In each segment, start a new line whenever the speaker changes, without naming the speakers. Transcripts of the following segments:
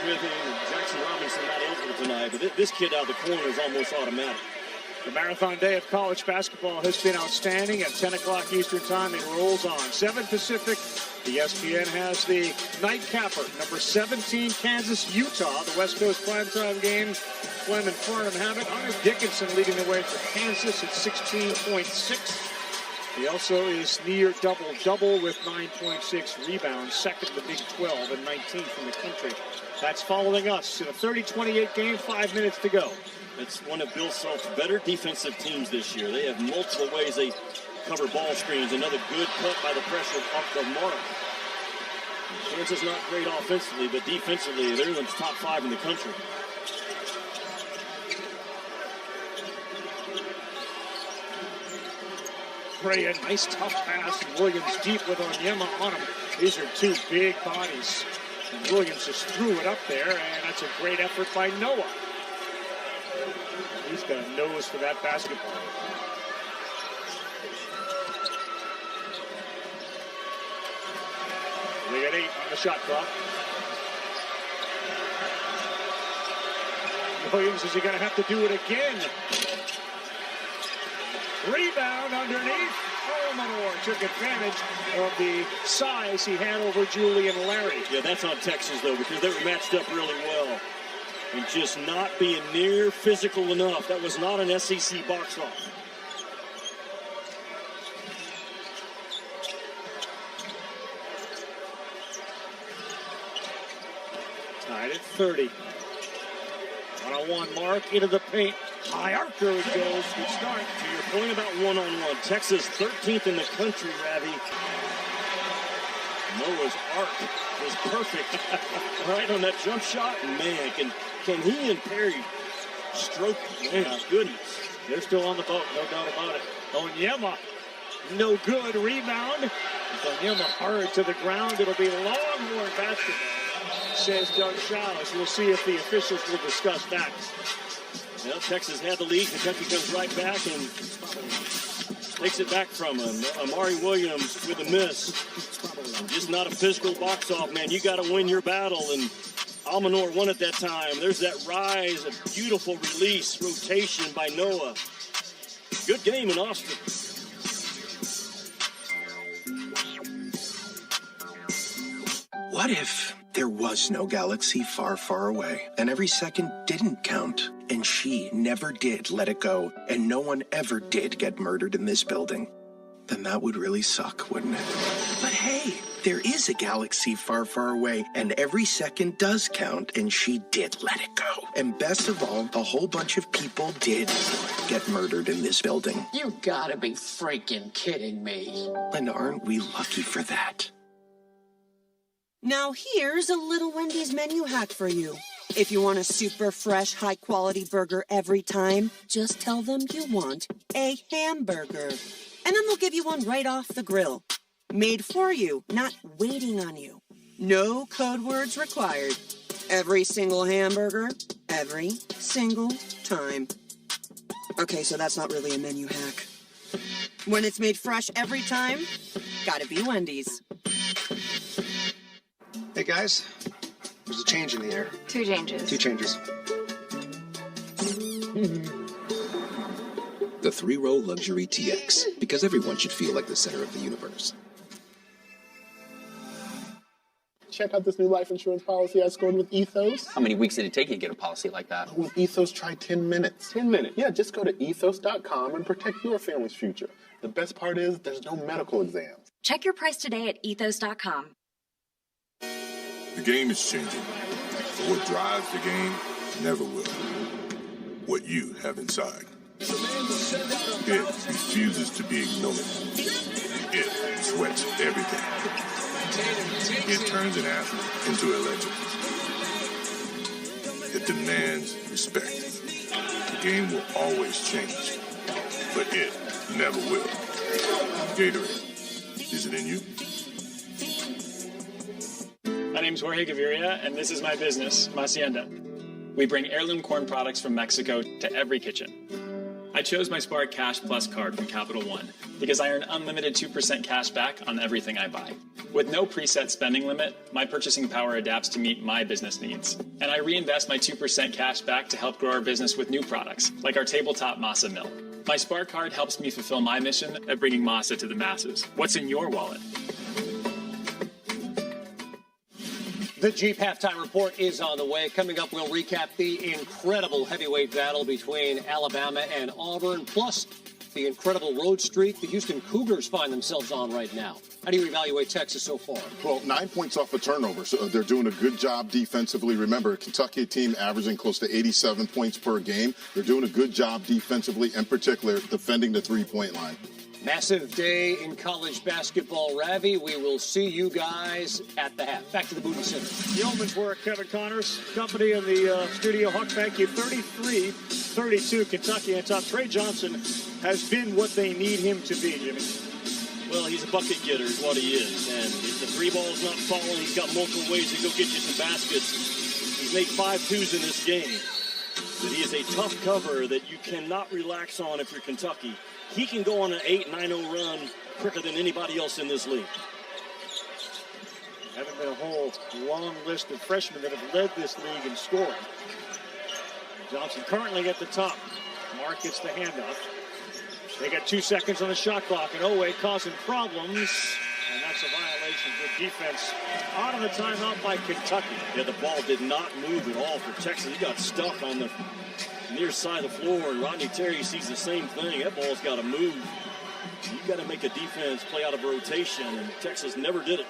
with him. Jackson Robinson not eligible tonight, but this kid out of the corner is almost automatic.
The marathon day of college basketball has been outstanding. At 10 o'clock Eastern time, it rolls on. 7 Pacific, ESPN has the nightcapper. Number 17, Kansas, Utah. The West Coast primetime game. Clem and Farnham have it. Hunter Dickinson leading the way for Kansas at 16.6. He also is near double-double with 9.6 rebounds. Second in the Big 12 and 19th from the country. That's following us in a 30-28 game, 5 minutes to go.
It's one of Bill Self's better defensive teams this year. They have multiple ways they cover ball screens. Another good cut by the pressure off the mark. Kansas not great offensively, but defensively, they're in the top 5 in the country.
Brea, nice tough pass. Williams deep with Onyema on him. These are two big bodies. And Williams just threw it up there, and that's a great effort by Noah. He's got a nose for that basketball. They got 8 on the shot clock. Williams, is he going to have to do it again? Rebound underneath. Almanor took advantage of the size he had over Julian Larry.
Yeah, that's on Texas, though, because they were matched up really well. And just not being near physical enough. That was not an SEC box off.
Tied at 30. One-on-one mark into the paint. High archer it goes. Good start.
To your point about one-on-one, Texas 13th in the country, Ravi. Noah's arc was perfect. Right on that jump shot. Man, can he and Perry stroke? Man, goodness.
They're still on the boat, no doubt about it. Onyema, no good. Rebound. Onyema hard to the ground. It'll be Longhorn basketball, says Doug Shows. We'll see if the officials will discuss that.
Well, Texas had the lead. Kentucky comes right back and takes it back from him. Amari Williams with a miss. Just not a physical box off, man. You got to win your battle, and Almanor won at that time. There's that rise, a beautiful release, rotation by Noah. Good game in Austin.
What if there was no galaxy far, far away, and every second didn't count, and she never did let it go, and no one ever did get murdered in this building? Then that would really suck, wouldn't it? But hey, there is a galaxy far, far away, and every second does count, and she did let it go. And best of all, a whole bunch of people did get murdered in this building.
You gotta be freaking kidding me.
And aren't we lucky for that?
Now here's a little Wendy's menu hack for you. If you want a super fresh, high-quality burger every time, just tell them you want a hamburger. And then they'll give you one right off the grill. Made for you, not waiting on you. No code words required. Every single hamburger, every single time. Okay, so that's not really a menu hack. When it's made fresh every time, gotta be Wendy's.
Hey guys, there's a change in the air.
2 changes.
2 changes.
The 3-row luxury TX, because everyone should feel like the center of the universe.
Check out this new life insurance policy I scored with Ethos.
How many weeks did it take you to get a policy like that?
With Ethos, try 10 minutes.
10 minutes?
Yeah, just go to ethos.com and protect your family's future. The best part is there's no medical exams.
Check your price today at ethos.com.
The game is changing, but what drives the game never will. What you have inside. It refuses to be ignored. It sweats everything. It turns an athlete into a legend. It demands respect. The game will always change, but it never will. Gatorade, is it in you?
My name's Jorge Gaviria, and this is my business, Macienda. We bring heirloom corn products from Mexico to every kitchen. I chose my Spark Cash Plus card from Capital One because I earn unlimited 2% cash back on everything I buy. With no preset spending limit, my purchasing power adapts to meet my business needs. And I reinvest my 2% cash back to help grow our business with new products, like our tabletop Masa Mill. My Spark card helps me fulfill my mission of bringing Masa to the masses. What's in your wallet?
The Jeep halftime report is on the way. Coming up, we'll recap the incredible heavyweight battle between Alabama and Auburn, plus the incredible road streak the Houston Cougars find themselves on right now. How do you evaluate Texas so far?
Well, 9 points off a turnover, so they're doing a good job defensively. Remember, Kentucky team averaging close to 87 points per game. They're doing a good job defensively, in particular, defending the three-point line.
Massive day in college basketball, Ravi. We will see you guys at the half. Back to the Moody Center.
Yeoman's work, Kevin Connors. Company in the studio. Huck, thank you. 33-32, Kentucky on top. Trey Johnson has been what they need him to be, Jimmy.
Well, he's a bucket getter is what he is. And if the three ball's not falling, he's got multiple ways to go get you some baskets. He's made 5 twos in this game. But he is a tough cover that you cannot relax on if you're Kentucky. He can go on an 8-9-0 run quicker than anybody else in this league.
Haven't been a whole long list of freshmen that have led this league in scoring. Johnson currently at the top. Mark gets the handoff. They got 2 seconds on the shot clock, and Owe causing problems. And that's a violation. Good defense out of the timeout by Kentucky.
Yeah, the ball did not move at all for Texas. He got stuck on the near side of the floor, and Rodney Terry sees the same thing. That ball's got to move. You got to make a defense play out of rotation, and Texas never did it.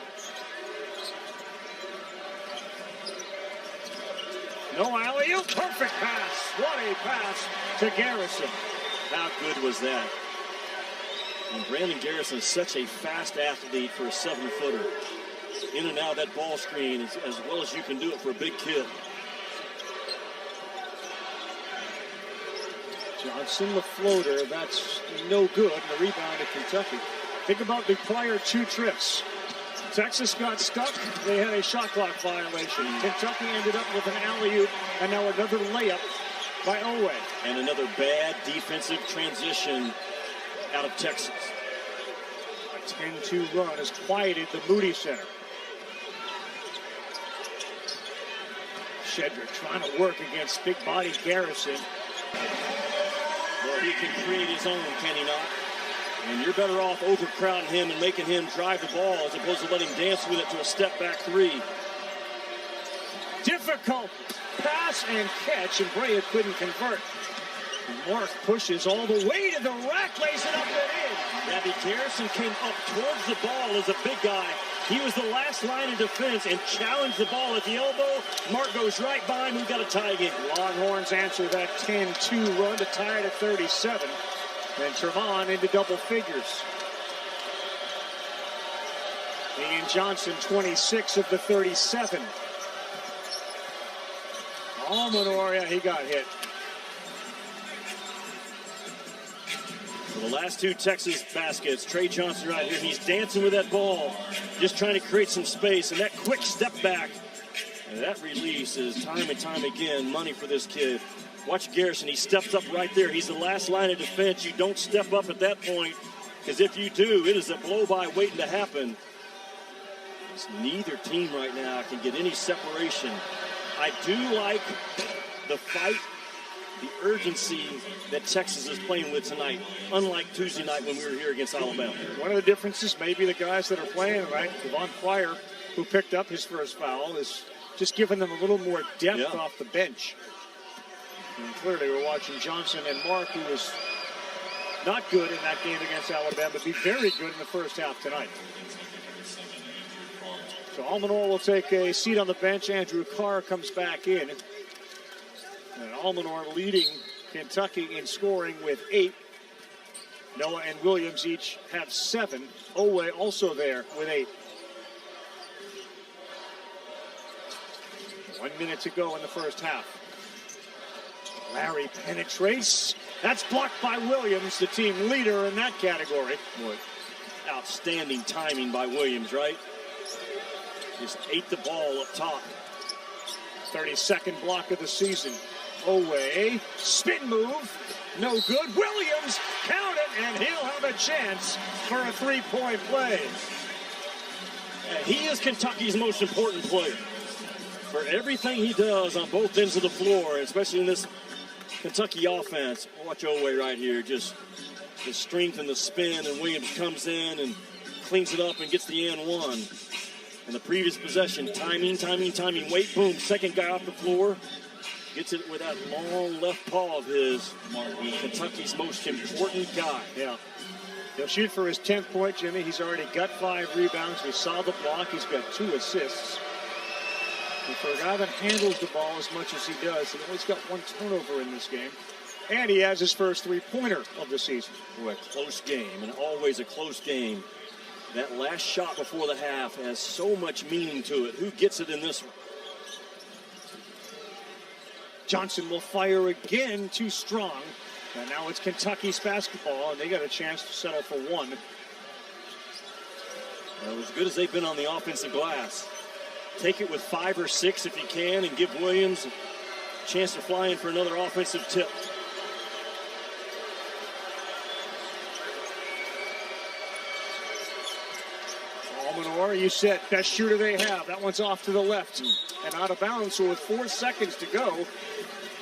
No alley-oop, perfect pass. What a pass to Garrison.
How good was that? And Brandon Garrison is such a fast athlete for a 7-footer. In and out of that ball screen as well as you can do it for a big kid.
Johnson, the floater, that's no good. And the rebound to Kentucky. Think about the prior 2 trips. Texas got stuck. They had a shot clock violation. Kentucky ended up with an alley-oop, and now another layup by Owe.
And another bad defensive transition out of Texas.
A 10-2 run has quieted the Moody Center. Shedrick trying to work against big-bodied Garrison.
Well, he can create his own, can he not? And you're better off overcrowding him and making him drive the ball as opposed to letting him dance with it to a step-back 3.
Difficult pass and catch, and Brea couldn't convert. Mark pushes all the way to the rack, lays it up and in.
Ravi Garrison came up towards the ball as a big guy. He was the last line of defense and challenged the ball at the elbow. Mark goes right by him. We've got a tie game.
Longhorns answer that 10-2 run to tie it at 37. And Tremont into double figures. Ian Johnson, 26 of the 37. Almanor, yeah, he got hit.
For the last 2 Texas baskets, Trey Johnson right here, he's dancing with that ball, just trying to create some space, and that quick step back, and that release is time and time again money for this kid. Watch Garrison, he steps up right there. He's the last line of defense. You don't step up at that point, because if you do, it is a blow-by waiting to happen. Neither team right now can get any separation. I do like the fight, the urgency that Texas is playing with tonight, unlike Tuesday night when we were here against Alabama.
One of the differences, maybe the guys that are playing, right, Devon Pryor, who picked up his first foul, is just giving them a little more depth off the bench. And clearly we're watching Johnson and Mark, who was not good in that game against Alabama, be very good in the first half tonight. So Almanor will take a seat on the bench. Andrew Carr comes back in. And Almanor leading Kentucky in scoring with 8. Noah and Williams each have 7. Owe also there with 8. 1 minute to go in the first half. Larry penetrates. That's blocked by Williams, the team leader in that category.
Boy, outstanding timing by Williams, right? Just ate the ball up top.
32nd block of the season. Owe, spin move, No good. Williams, count it, and he'll have a chance for a three-point play.
He is Kentucky's most important player. For everything he does on both ends of the floor, especially in this Kentucky offense. Watch Oweh right here. Just the strength and the spin, and Williams comes in and cleans it up and gets the and one. And the previous possession, timing. Wait, boom, second guy off the floor. Gets it with that long left paw of his. Kentucky's most important guy.
Yeah. He'll shoot for his 10th point, Jimmy. He's already got 5 rebounds. We saw the block. He's got 2 assists. And for a guy that handles the ball as much as he does, he's always got 1 turnover in this game. And he has his first three-pointer of the season.
Boy, a close game, and always a close game. That last shot before the half has so much meaning to it. Who gets it in this one?
Johnson will fire again, too strong. And now it's Kentucky's basketball, and they got a chance to settle for 1.
Well, as good as they've been on the offensive glass. Take it with 5 or 6 if you can, and give Williams a chance to fly in for another offensive tip.
Almanor, you said best shooter they have. That one's off to the left and out of bounds. So with 4 seconds to go,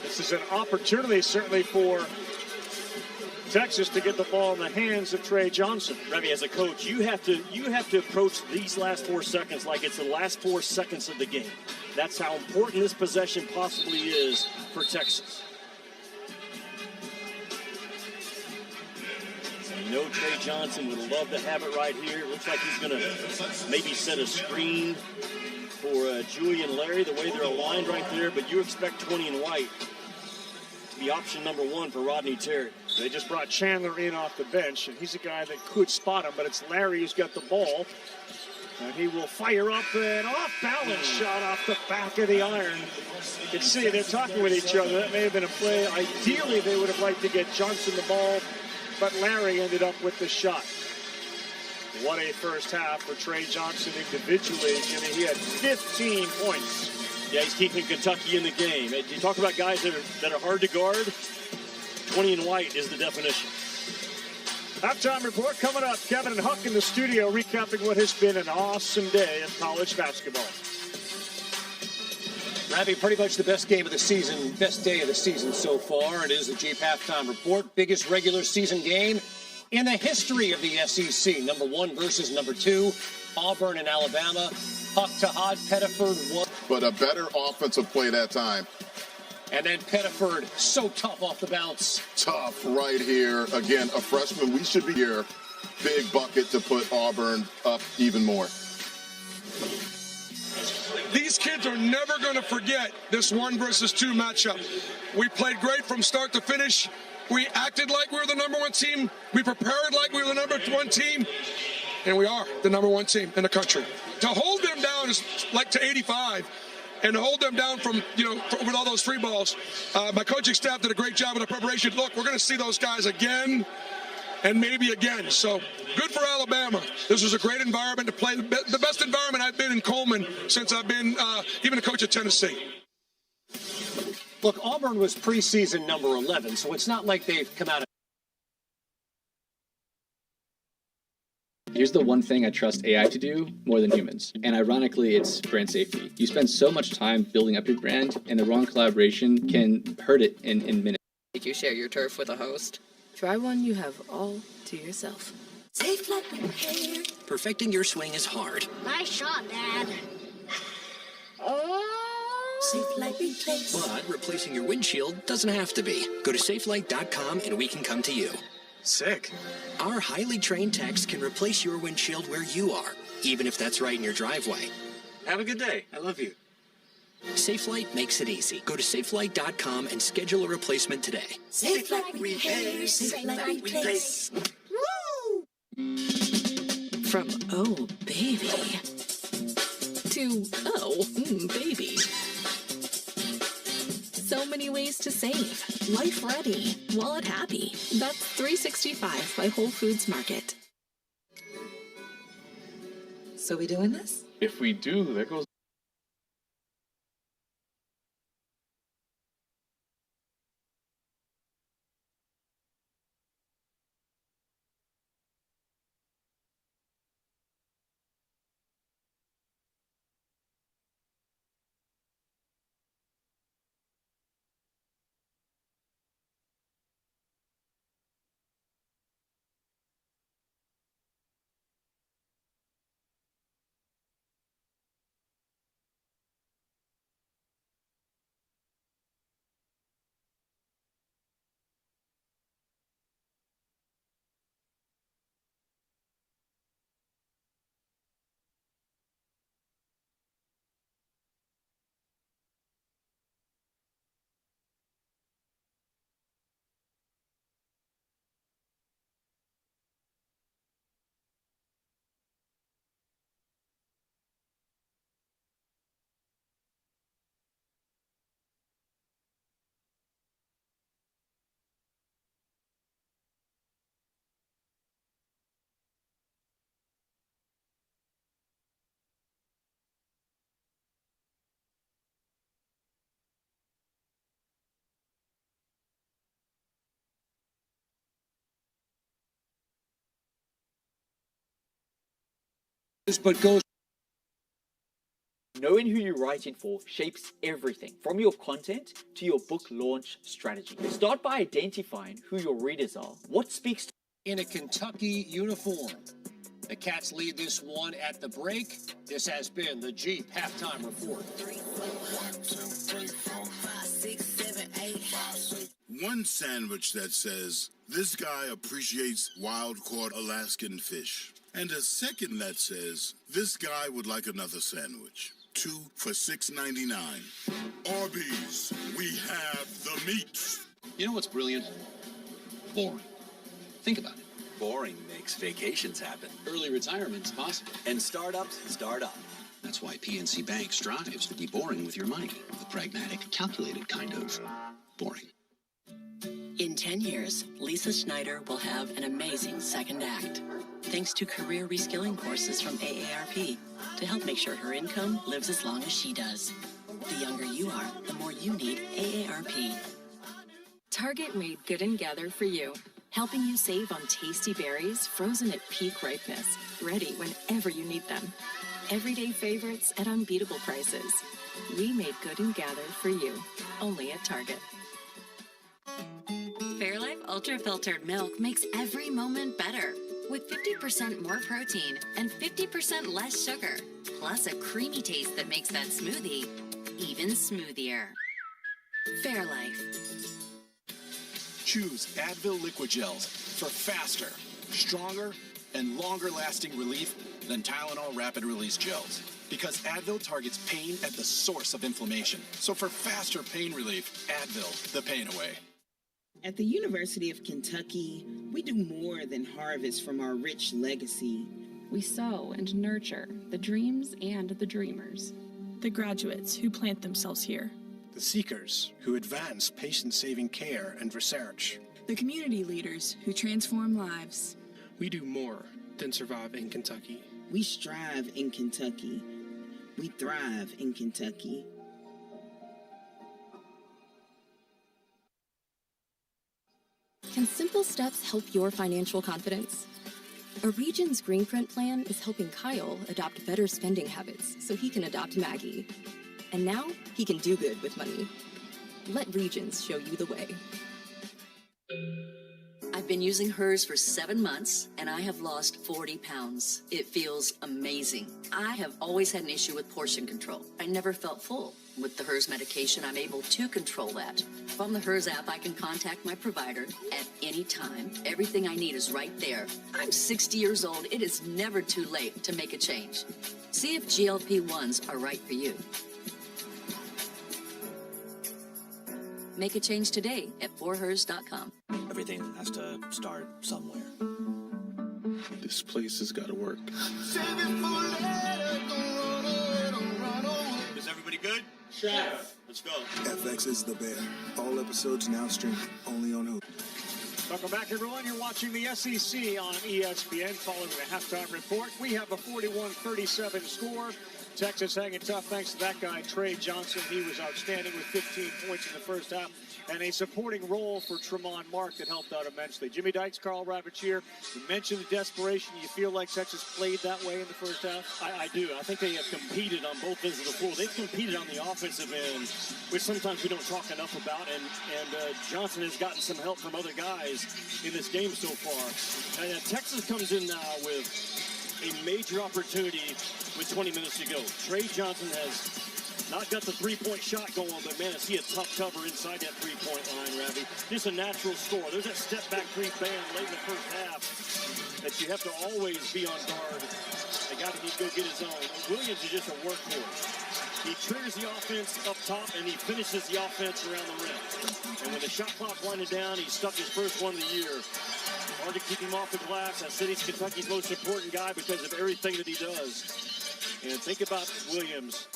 this is an opportunity certainly for Texas to get the ball in the hands of Trey Johnson.
Remy, as a coach, you have to approach these last 4 seconds like it's the last 4 seconds of the game. That's how important this possession possibly is for Texas. You know Trey Johnson would love to have it right here. It looks like he's going to maybe set a screen for Julian Larry, the way they're aligned right there, but you expect 20 and White to be option number 1 for Rodney Terry.
They just brought Chandler in off the bench, and he's a guy that could spot him, but it's Larry who's got the ball. And he will fire up an off-balance shot off the back of the iron. You can see they're talking with each other. That may have been a play. Ideally, they would have liked to get Johnson the ball, but Larry ended up with the shot. What a first half for Trey Johnson individually. Jimmy, he had 15 points.
Yeah, he's keeping Kentucky in the game. You talk about guys that are hard to guard. 20 and White is the definition.
Halftime report coming up. Kevin and Huck in the studio recapping what has been an awesome day of college basketball.
Ravi, pretty much the best game of the season, best day of the season so far. It is the Jeep Halftime Report. Biggest regular season game in the history of the SEC. Number 1 versus number 2. Auburn and Alabama. Huck Tahad, Pettiford won.
But a better offensive play that time.
And then Pettiford, so tough off the bounce.
Tough right here. Again, a freshman. We should be here. Big bucket to put Auburn up even more.
These kids are never going to forget this 1 versus 2 matchup. We played great from start to finish. We acted like we were the number 1 team. We prepared like we were the number 1 team. And we are the number 1 team in the country. To hold them down is like to 85. And to hold them down from, with all those free balls, my coaching staff did a great job in the preparation. Look, we're going to see those guys again and maybe again. So good for Alabama. This was a great environment to play. The best environment I've been in Coleman since I've been even a coach at Tennessee.
Look, Auburn was preseason number 11, so it's not like they've come out of.
Here's the one thing I trust AI to do more than humans. And ironically, it's brand safety. You spend so much time building up your brand, and the wrong collaboration can hurt it in minutes.
Did you share your turf with a host? Try one you have all to yourself.
Safe Flight Repair.
Perfecting your swing is hard.
Nice shot, Dad. Safe Light Replace.
But replacing your windshield doesn't have to be. Go to safelight.com and we can come to you.
Sick.
Our highly trained techs can replace your windshield where you are, even if that's right in your driveway.
Have a good day. I love you.
SafeLight makes it easy. Go to safelight.com and schedule a replacement today.
Safe Light Repair. Safe Light Replace. Woo!
From oh, baby to oh, baby. So many ways to save. Life ready. Wallet happy. That's 365 by Whole Foods Market. So we doing this?
If we do, there goes
but goes.
Knowing who you're writing for shapes everything, from your content to your book launch strategy. Start by identifying who your readers are. What speaks to
In a Kentucky uniform. The Cats lead this one at the break. This has been the Jeep halftime report.
3, 4, 1, 2, 3, 4, 5, 6, 7, 8.
One sandwich that says, "This guy appreciates wild-caught Alaskan fish." And a second that says, "This guy would like another sandwich." 2 for $6.99. Arby's, we have the meat.
You know what's brilliant? Boring. Think about it.
Boring makes vacations happen.
Early retirement's possible.
And startups start up.
That's why PNC Bank strives to be boring with your money. The pragmatic, calculated kind of boring.
In 10 years, Lisa Schneider will have an amazing second act, thanks to career reskilling courses from AARP to help make sure her income lives as long as she does. The younger you are, the more you need AARP.
Target made Good and Gather for you, helping you save on tasty berries frozen at peak ripeness, ready whenever you need them. Everyday favorites at unbeatable prices. We made Good and Gather for you, only at Target.
Fairlife Ultra Filtered Milk makes every moment better. With 50% more protein and 50% less sugar, plus a creamy taste that makes that smoothie even smoothier. Fairlife.
Choose Advil Liquid Gels for faster, stronger, and longer-lasting relief than Tylenol Rapid Release Gels. Because Advil targets pain at the source of inflammation. So for faster pain relief, Advil, the pain away.
At the University of Kentucky, we do more than harvest from our rich legacy.
We sow and nurture the dreams and the dreamers.
The graduates who plant themselves here.
The seekers who advance patient-saving care and research.
The community leaders who transform lives.
We do more than survive in Kentucky.
We strive in Kentucky. We thrive in Kentucky.
Can simple steps help your financial confidence? A Regions Green Print plan is helping Kyle adopt better spending habits so he can adopt Maggie. And now he can do good with money. Let Regions show you the way.
I've been using hers for 7 months, and I have lost 40 pounds. It feels amazing. I have always had an issue with portion control. I never felt full. With the HERS medication, I'm able to control that. From the HERS app, I can contact my provider at any time. Everything I need is right there. I'm 60 years old. It is never too late to make a change. See if GLP-1s are right for you. Make a change today at forhers.com.
Everything has to start somewhere.
This place has got to work.
Is everybody good? Chef. Let's go.
FX is the bear. All episodes now streaming only on Hulu.
Welcome back, everyone. You're watching the SEC on ESPN. Following the halftime report, we have a 41-37 score. Texas hanging tough thanks to that guy, Trey Johnson. He was outstanding with 15 points in the first half and a supporting role for Tremont Mark that helped out immensely. Jimmy Dykes, Carl Ravitch here. You mentioned the desperation. You feel like Texas played that way in the first half?
I do. I think they have competed on both ends of the floor. They've competed on the offensive end, which sometimes we don't talk enough about, and Johnson has gotten some help from other guys in this game so far. And Texas comes in now with a major opportunity with 20 minutes to go. Trey Johnson has not got the three-point shot going, but man, is he a tough cover inside that three-point line, Ravi. Just a natural score. There's that step-back three band late in the first half that you have to always be on guard. The guy that needs to go get his own. Williams is just a workhorse. He triggers the offense up top, and he finishes the offense around the rim. And when the shot clock winded down, he stuck his first one of the year. Hard to keep him off the glass. I said he's Kentucky's most important guy because of everything that he does. And think about Williams.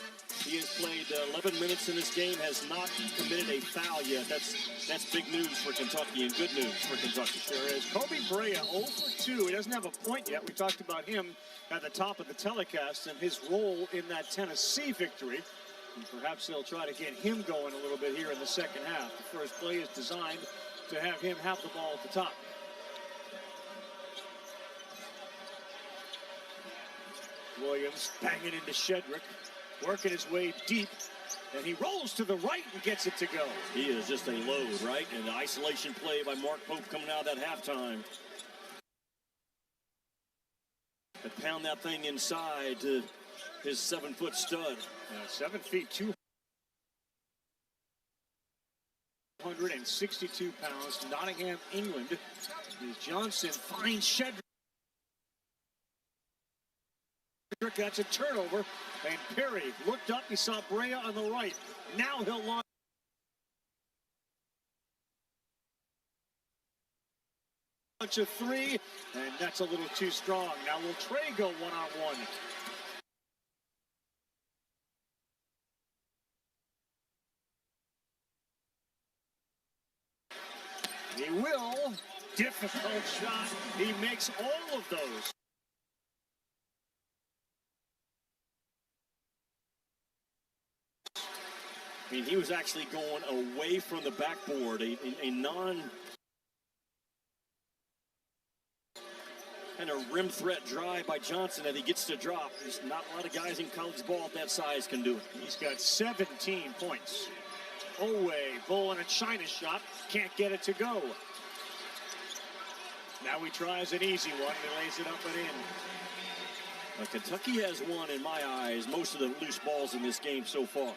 He has played 11 minutes in this game, has not committed a foul yet. That's big news for Kentucky and good news for Kentucky.
Sure is. Kobe Brea 0 for 2. He doesn't have a point yet. We talked about him at the top of the telecast and his role in that Tennessee victory. And perhaps they'll try to get him going a little bit here in the second half. The first play is designed to have him have the ball at the top. Williams banging into Shedrick, working his way deep, and he rolls to the right and gets it to go.
He is just a load, right? And the isolation play by Mark Pope coming out of that halftime. To pound that thing inside to his 7-foot stud.
7 feet, 262 pounds. Nottingham, England. As Johnson finds Shedrick. That's a turnover. And Perry looked up. He saw Brea on the right. Now he'll launch. A three, and that's a little too strong. Now will Trey go one-on-one? He will. Difficult shot. He makes all of those.
I mean, he was actually going away from the backboard, a non kind of rim threat drive by Johnson that he gets to drop. There's not a lot of guys in college ball at that size can do it.
He's got 17 points. Owe, bull and a China shot. Can't get it to go. Now he tries an easy one and lays it up and in.
Well, Kentucky has won, in my eyes, most of the loose balls in this game so far.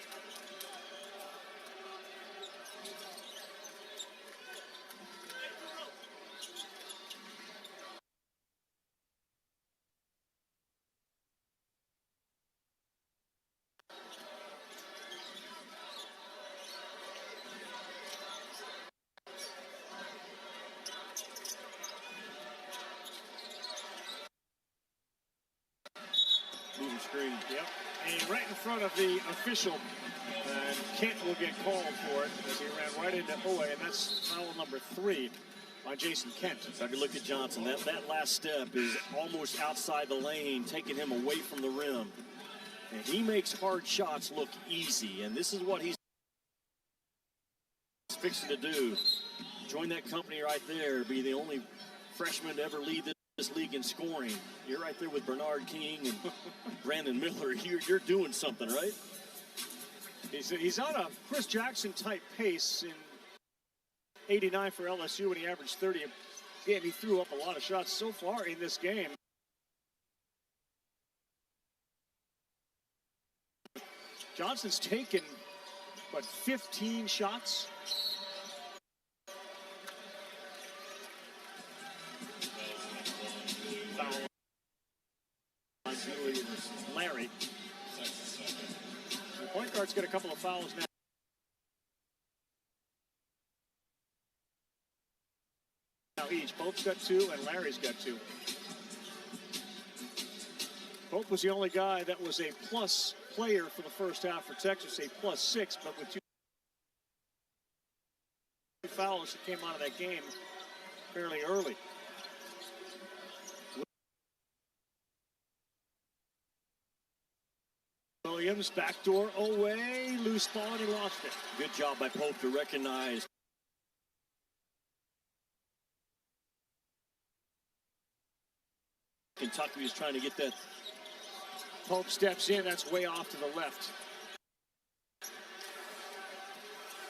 Screen. Yep. And right in front of the official. And Kent will get called for it as he ran right into Owe, and that's foul number 3 on Jason Kent.
So if you look at Johnson, that last step is almost outside the lane, taking him away from the rim. And he makes hard shots look easy, and this is what he's fixing to do. Join that company right there, be the only freshman to ever lead this league in scoring. You're right there with Bernard King and Brandon Miller. You're doing something, right?
He's on a Chris Jackson type pace in 89 for LSU when he averaged 30. Again, he threw up a lot of shots so far in this game. Johnson's taken, 15 shots? Foul on Larry. The point guard's got a couple of fouls now. Each. Pope's got 2 and Larry's got 2. Pope was the only guy that was a plus player for the first half for Texas, a +6, but with 2 fouls that came out of that game fairly early. Williams, backdoor away, loose ball, and he lost it.
Good job by Pope to recognize. Kentucky is trying to get that.
Pope steps in, that's way off to the left.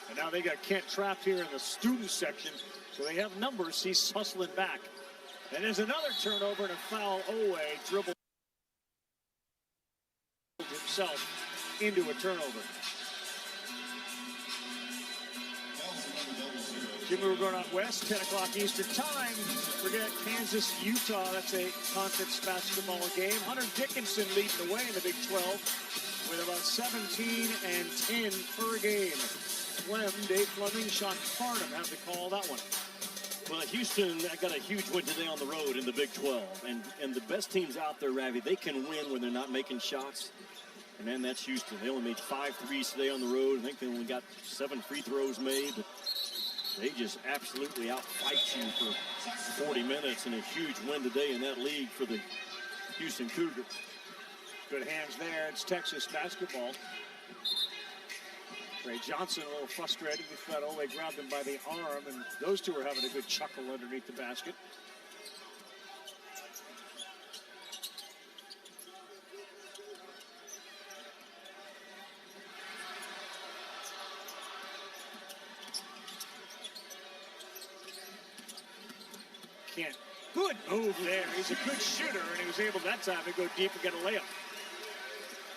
And now they got Kent trapped here in the student section, so they have numbers. He's hustling back. And there's another turnover and a foul. Owe dribbled himself into a turnover. Jimmy, we're going out west, 10 o'clock Eastern time. Forget Kansas, Utah. That's a conference basketball game. Hunter Dickinson leading the way in the Big 12 with about 17 and 10 per game. Dave Fleming, Sean Farnham have to call that one.
Well, Houston got a huge win today on the road in the Big 12. And the best teams out there, Ravi, they can win when they're not making shots. And man, that's Houston. They only made 5 threes today on the road. I think they only got 7 free throws made. But they just absolutely outfight you for 40 minutes, and a huge win today in that league for the Houston Cougars.
Good hands there. It's Texas basketball. Trey Johnson a little frustrated. We thought Ole grabbed him by the arm, and those two are having a good chuckle underneath the basket. Good move there. He's a good shooter, and he was able that time to go deep and get a layup.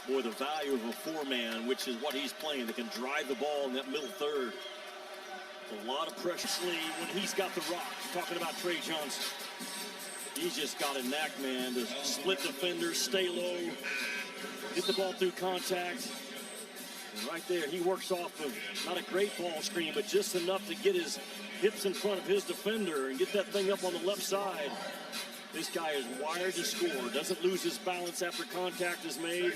Boy, the value of a four-man, which is what he's playing, that can drive the ball in that middle third. A lot of pressure when he's got the rock. Talking about Trey Johnson. He's just got a knack, man, to split defenders, stay low, get the ball through contact. And right there, he works off of not a great ball screen, but just enough to get his hips in front of his defender and get that thing up on the left side. This guy is wired to score, doesn't lose his balance after contact is made.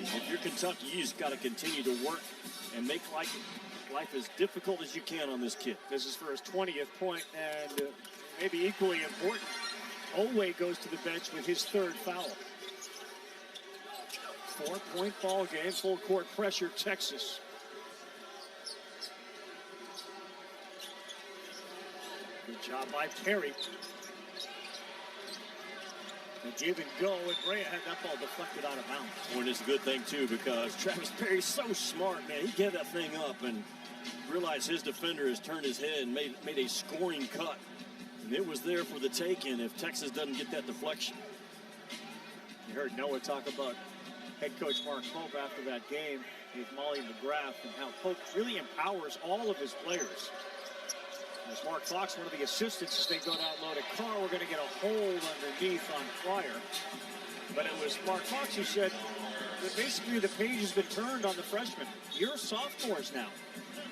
If you're Kentucky, you just got to continue to work and make life as difficult as you can on this kid.
This is for his 20th point, and maybe equally important, Olway goes to the bench with his third foul. 4-point ball game, full court pressure, Texas. Good job by Perry. The give and go, and Brea had that ball deflected out of bounds.
And it's a good thing, too, because Travis Perry's so smart, man. He gave that thing up and realized his defender has turned his head and made a scoring cut. And it was there for the taking if Texas doesn't get that deflection.
You heard Noah talk about head coach Mark Pope after that game with Molly McGrath and how Pope really empowers all of his players. As Mark Fox, one of the assistants, as they go down low to Carr, we're going to get a hold underneath on Fryer. But it was Mark Fox who said that basically the page has been turned on the freshmen. You're sophomores now.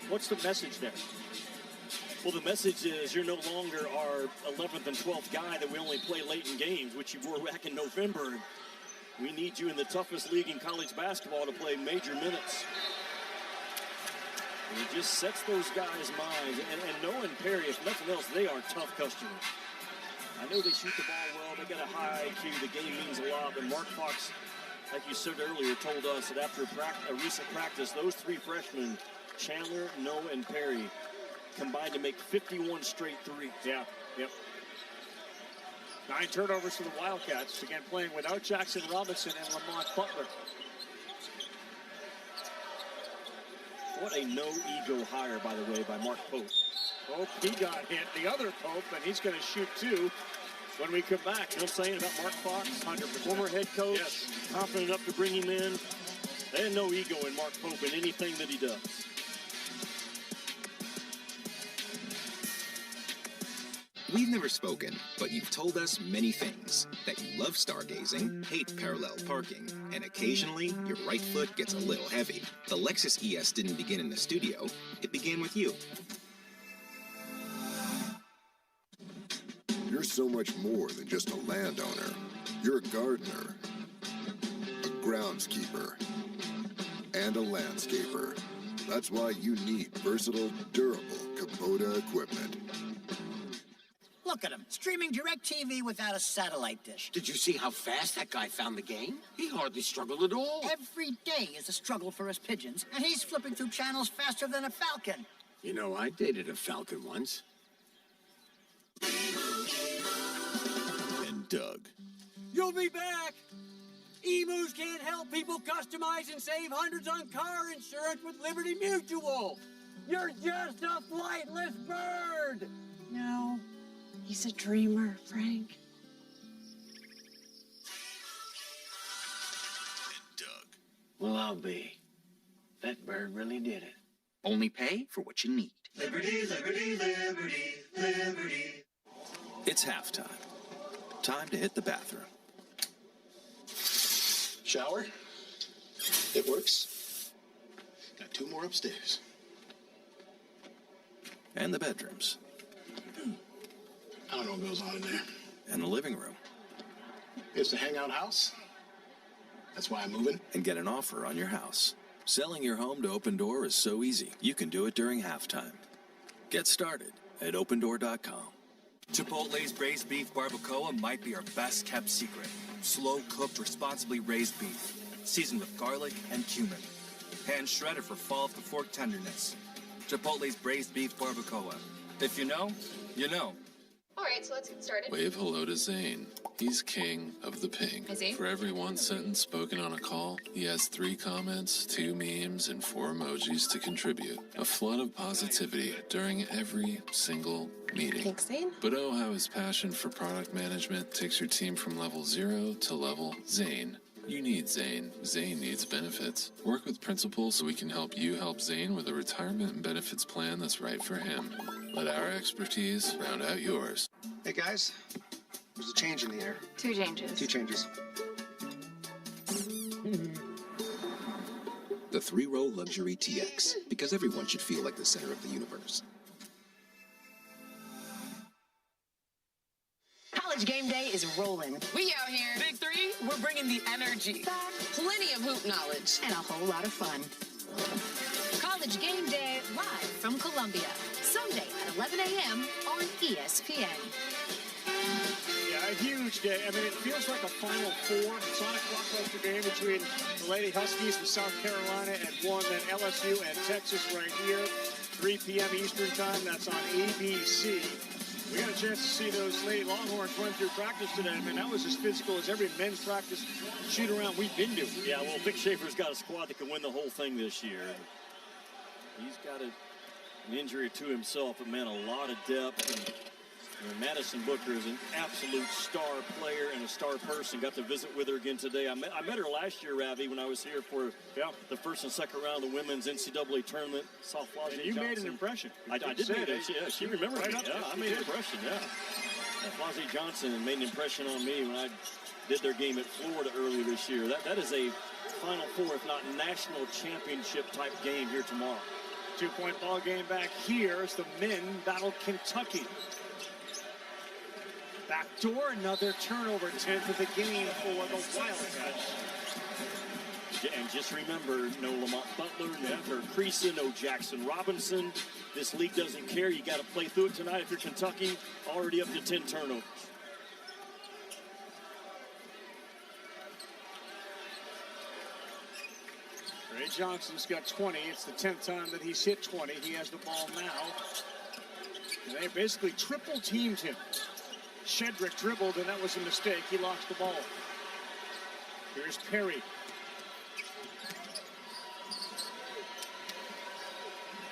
What's the message there?
Well, the message is you're no longer our 11th and 12th guy that we only play late in games, which you were back in November. We need you in the toughest league in college basketball to play major minutes. And it just sets those guys' minds. And Noah and Perry, if nothing else, they are tough customers. I know they shoot the ball well. They got a high IQ. The game means a lot. But Mark Fox, like you said earlier, told us that after a recent practice, those three freshmen, Chandler, Noah, and Perry, combined to make 51 straight threes.
Yeah, yep. 9 turnovers for the Wildcats. Again, playing without Jackson Robinson and Lamont Butler.
What a no-ego hire, by the way, by Mark Pope.
Pope, he got hit. The other Pope, and he's going to shoot two when we come back.
You know what I'm saying about Mark Fox?
100%.
Former head coach,
yes.
Confident enough to bring him in. They had no ego in Mark Pope in anything that he does.
We've never spoken, but you've told us many things. That you love stargazing, hate parallel parking, and occasionally your right foot gets a little heavy. The Lexus ES didn't begin in the studio, it began with you.
You're so much more than just a landowner. You're a gardener, a groundskeeper, and a landscaper. That's why you need versatile, durable Kubota equipment.
Look at him, streaming DirecTV without a satellite dish.
Did you see how fast that guy found the game? He hardly struggled at all.
Every day is a struggle for us pigeons, and he's flipping through channels faster than a falcon.
You know, I dated a falcon once.
And Doug.
You'll be back! Emus can't help people customize and save hundreds on car insurance with Liberty Mutual. You're just a flightless bird!
No. He's a dreamer, Frank.
And Doug.
Well, I'll be. That bird really did it.
Only pay for what you need.
Liberty, liberty, liberty, liberty.
It's halftime. Time to hit the bathroom.
Shower. It works. Got 2 more upstairs.
And the bedrooms.
I don't know what goes on in there.
And the living room.
It's a hangout house. That's why I'm moving.
And get an offer on your house. Selling your home to Open Door is so easy. You can do it during halftime. Get started at opendoor.com.
Chipotle's braised beef barbacoa might be our best kept secret. Slow-cooked, responsibly raised beef, seasoned with garlic and cumin. Hand shredded for fall-off-the-fork tenderness. Chipotle's braised beef barbacoa. If you know, you know.
Alright, so let's get started.
Wave hello to Zane. He's king of the ping.
Hi, Zane.
For every one sentence spoken on a call, he has 3 comments, 2 memes, and 4 emojis to contribute. A flood of positivity during every single meeting.
Thanks, Zane.
But oh, how his passion for product management takes your team from level 0 to level Zane. You need Zane. Zane needs benefits. Work with Principal so we can help you help Zane with a retirement and benefits plan that's right for him. Let our expertise round out yours.
Hey guys, there's a change in the air.
2 changes.
2 changes.
The 3-row luxury TX, because everyone should feel like the center of the universe.
College game day is rolling.
We out here.
Big 3, we're bringing the energy.
Plenty of hoop knowledge.
And a whole lot of fun. College game day live from Columbia. Sunday at 11 a.m. on ESPN.
Yeah, a huge day. I mean, it feels like a Final Four. Sonic blockbuster game between the Lady Huskies from South Carolina and then LSU and Texas right here. 3 p.m. Eastern time. That's on ABC. We got a chance to see those Lady Longhorns run through practice today. I mean, that was as physical as every men's practice shoot-around we've been to.
Yeah, well, Vic Schaefer's got a squad that can win the whole thing this year. He's got an injury to himself, but, man, a lot of depth. And Madison Booker is an absolute star player and a star person. Got to visit with her again today. I met her last year, Ravi, when I was here for the first and second round of the women's NCAA tournament. Saw Flossie
you
Johnson.
Made an impression.
I did make it. She remembered
right
me. Yeah, I made an impression, Flossie Johnson made an impression on me when I did their game at Florida earlier this year. That is a Final Four, if not national championship type game here tomorrow.
2-point ball game back here as the men battle Kentucky. Backdoor, another turnover, 10th of the game for the Wildcats.
And just remember, no Lamont Butler, no Kurt Creason, no Jackson Robinson. This league doesn't care. You got to play through it tonight if you're Kentucky. Already up to 10 turnovers.
Ray Johnson's got 20. It's the 10th time that he's hit 20. He has the ball now. And they basically triple teamed him. Shedrick dribbled, and that was a mistake. He lost the ball. Here's Perry.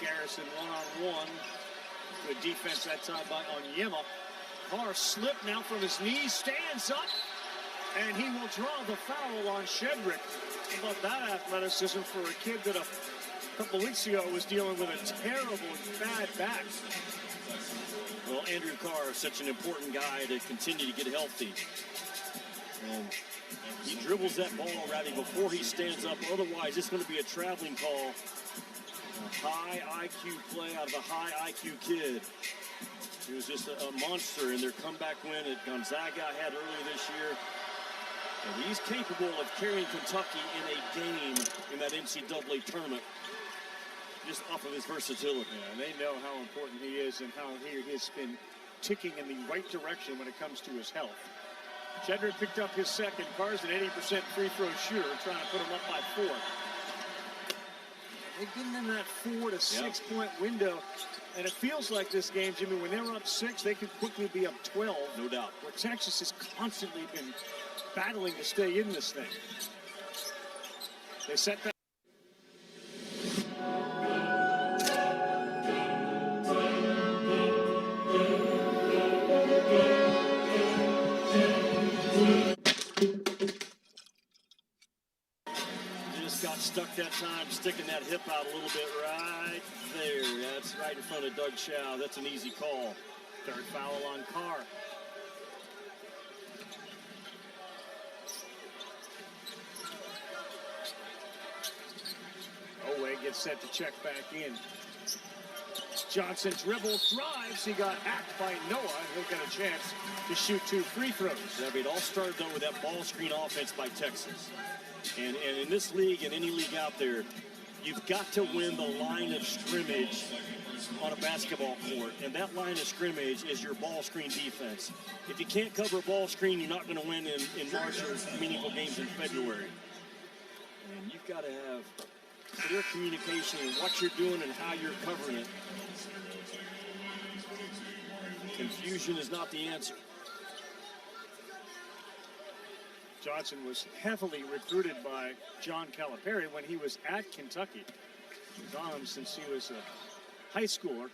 Garrison one-on-one. Good defense that time by Onyema. Carr slipped now from his knees, stands up, and he will draw the foul on Shedrick. How about that athleticism for a kid that a couple weeks ago was dealing with a terrible, bad back?
Well, Andrew Carr is such an important guy to continue to get healthy. And he dribbles that ball already before he stands up. Otherwise, it's going to be a traveling call. A high IQ play out of a high IQ kid. He was just a monster in their comeback win at Gonzaga had earlier this year. And he's capable of carrying Kentucky in a game in that NCAA tournament. Just off of his versatility.
Yeah, and they know how important he is and how he has been ticking in the right direction when it comes to his health. Shedrick picked up his second. Carr's an 80% free throw shooter, trying to put him up by 4. They've been in that 4 to 6 point window, and it feels like this game, Jimmy, when they're up 6, they could quickly be up 12.
No doubt.
Where Texas has constantly been battling to stay in this thing. They set that.
Got stuck that time, sticking that hip out a little bit right there. That's right in front of Doug Chow. That's an easy call.
Third foul on Carr. Oweh gets set to check back in. Johnson dribbles, drives. He got hacked by Noah. He'll get a chance to shoot 2 free throws.
Yeah, it all started, though, with that ball screen offense by Texas. And in this league and any league out there, you've got to win the line of scrimmage on a basketball court. And that line of scrimmage is your ball screen defense. If you can't cover a ball screen, you're not going to win in March or meaningful games in February. And you've got to have clear communication in what you're doing and how you're covering it. Confusion is not the answer.
Johnson was heavily recruited by John Calipari when he was at Kentucky. He's on him since he was a high schooler.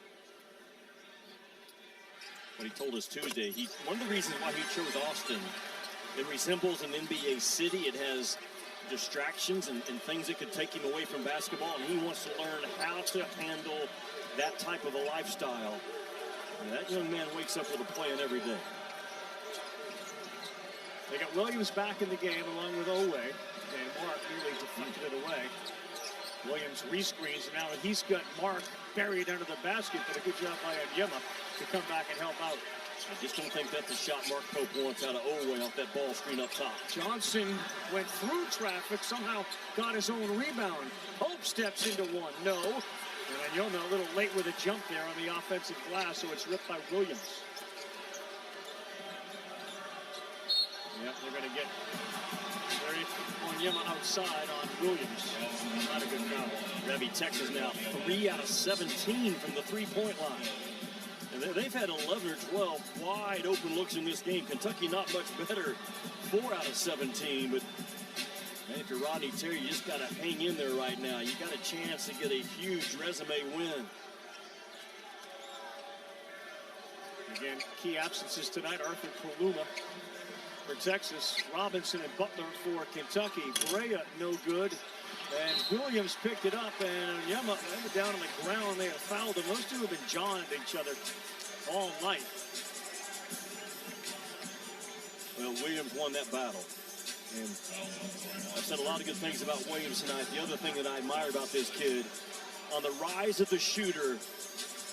What he told us Tuesday, one of the reasons why he chose Austin, it resembles an NBA city. It has distractions and things that could take him away from basketball, and he wants to learn how to handle that type of a lifestyle. And that young man wakes up with a plan every day.
They got Williams back in the game along with Owe, and Mark nearly deflected it away. Williams rescreens, and now he's got Mark buried under the basket, but a good job by Onyema to come back and help out.
I just don't think that's the shot Mark Pope wants out of Owe off that ball screen up top.
Johnson went through traffic, somehow got his own rebound. Pope steps into one, no. And Onyema a little late with a jump there on the offensive glass, so it's ripped by Williams. Yep, they're going to get Onyema outside on Williams. Not a good foul.
That'd be Texas now 3 out of 17 from the three-point line. And they've had 11 or 12 wide open looks in this game. Kentucky not much better, 4 out of 17. But man, if you're Rodney Terry, you just got to hang in there right now. You got a chance to get a huge resume win.
Again, key absences tonight. Arthur Kaluma for Texas, Robinson and Butler for Kentucky. Brea no good, and Williams picked it up, and Onyema ended down on the ground. They have fouled him. Those two have been jawing at each other all night.
Well, Williams won that battle, and I've said a lot of good things about Williams tonight. The other thing that I admire about this kid, on the rise of the shooter,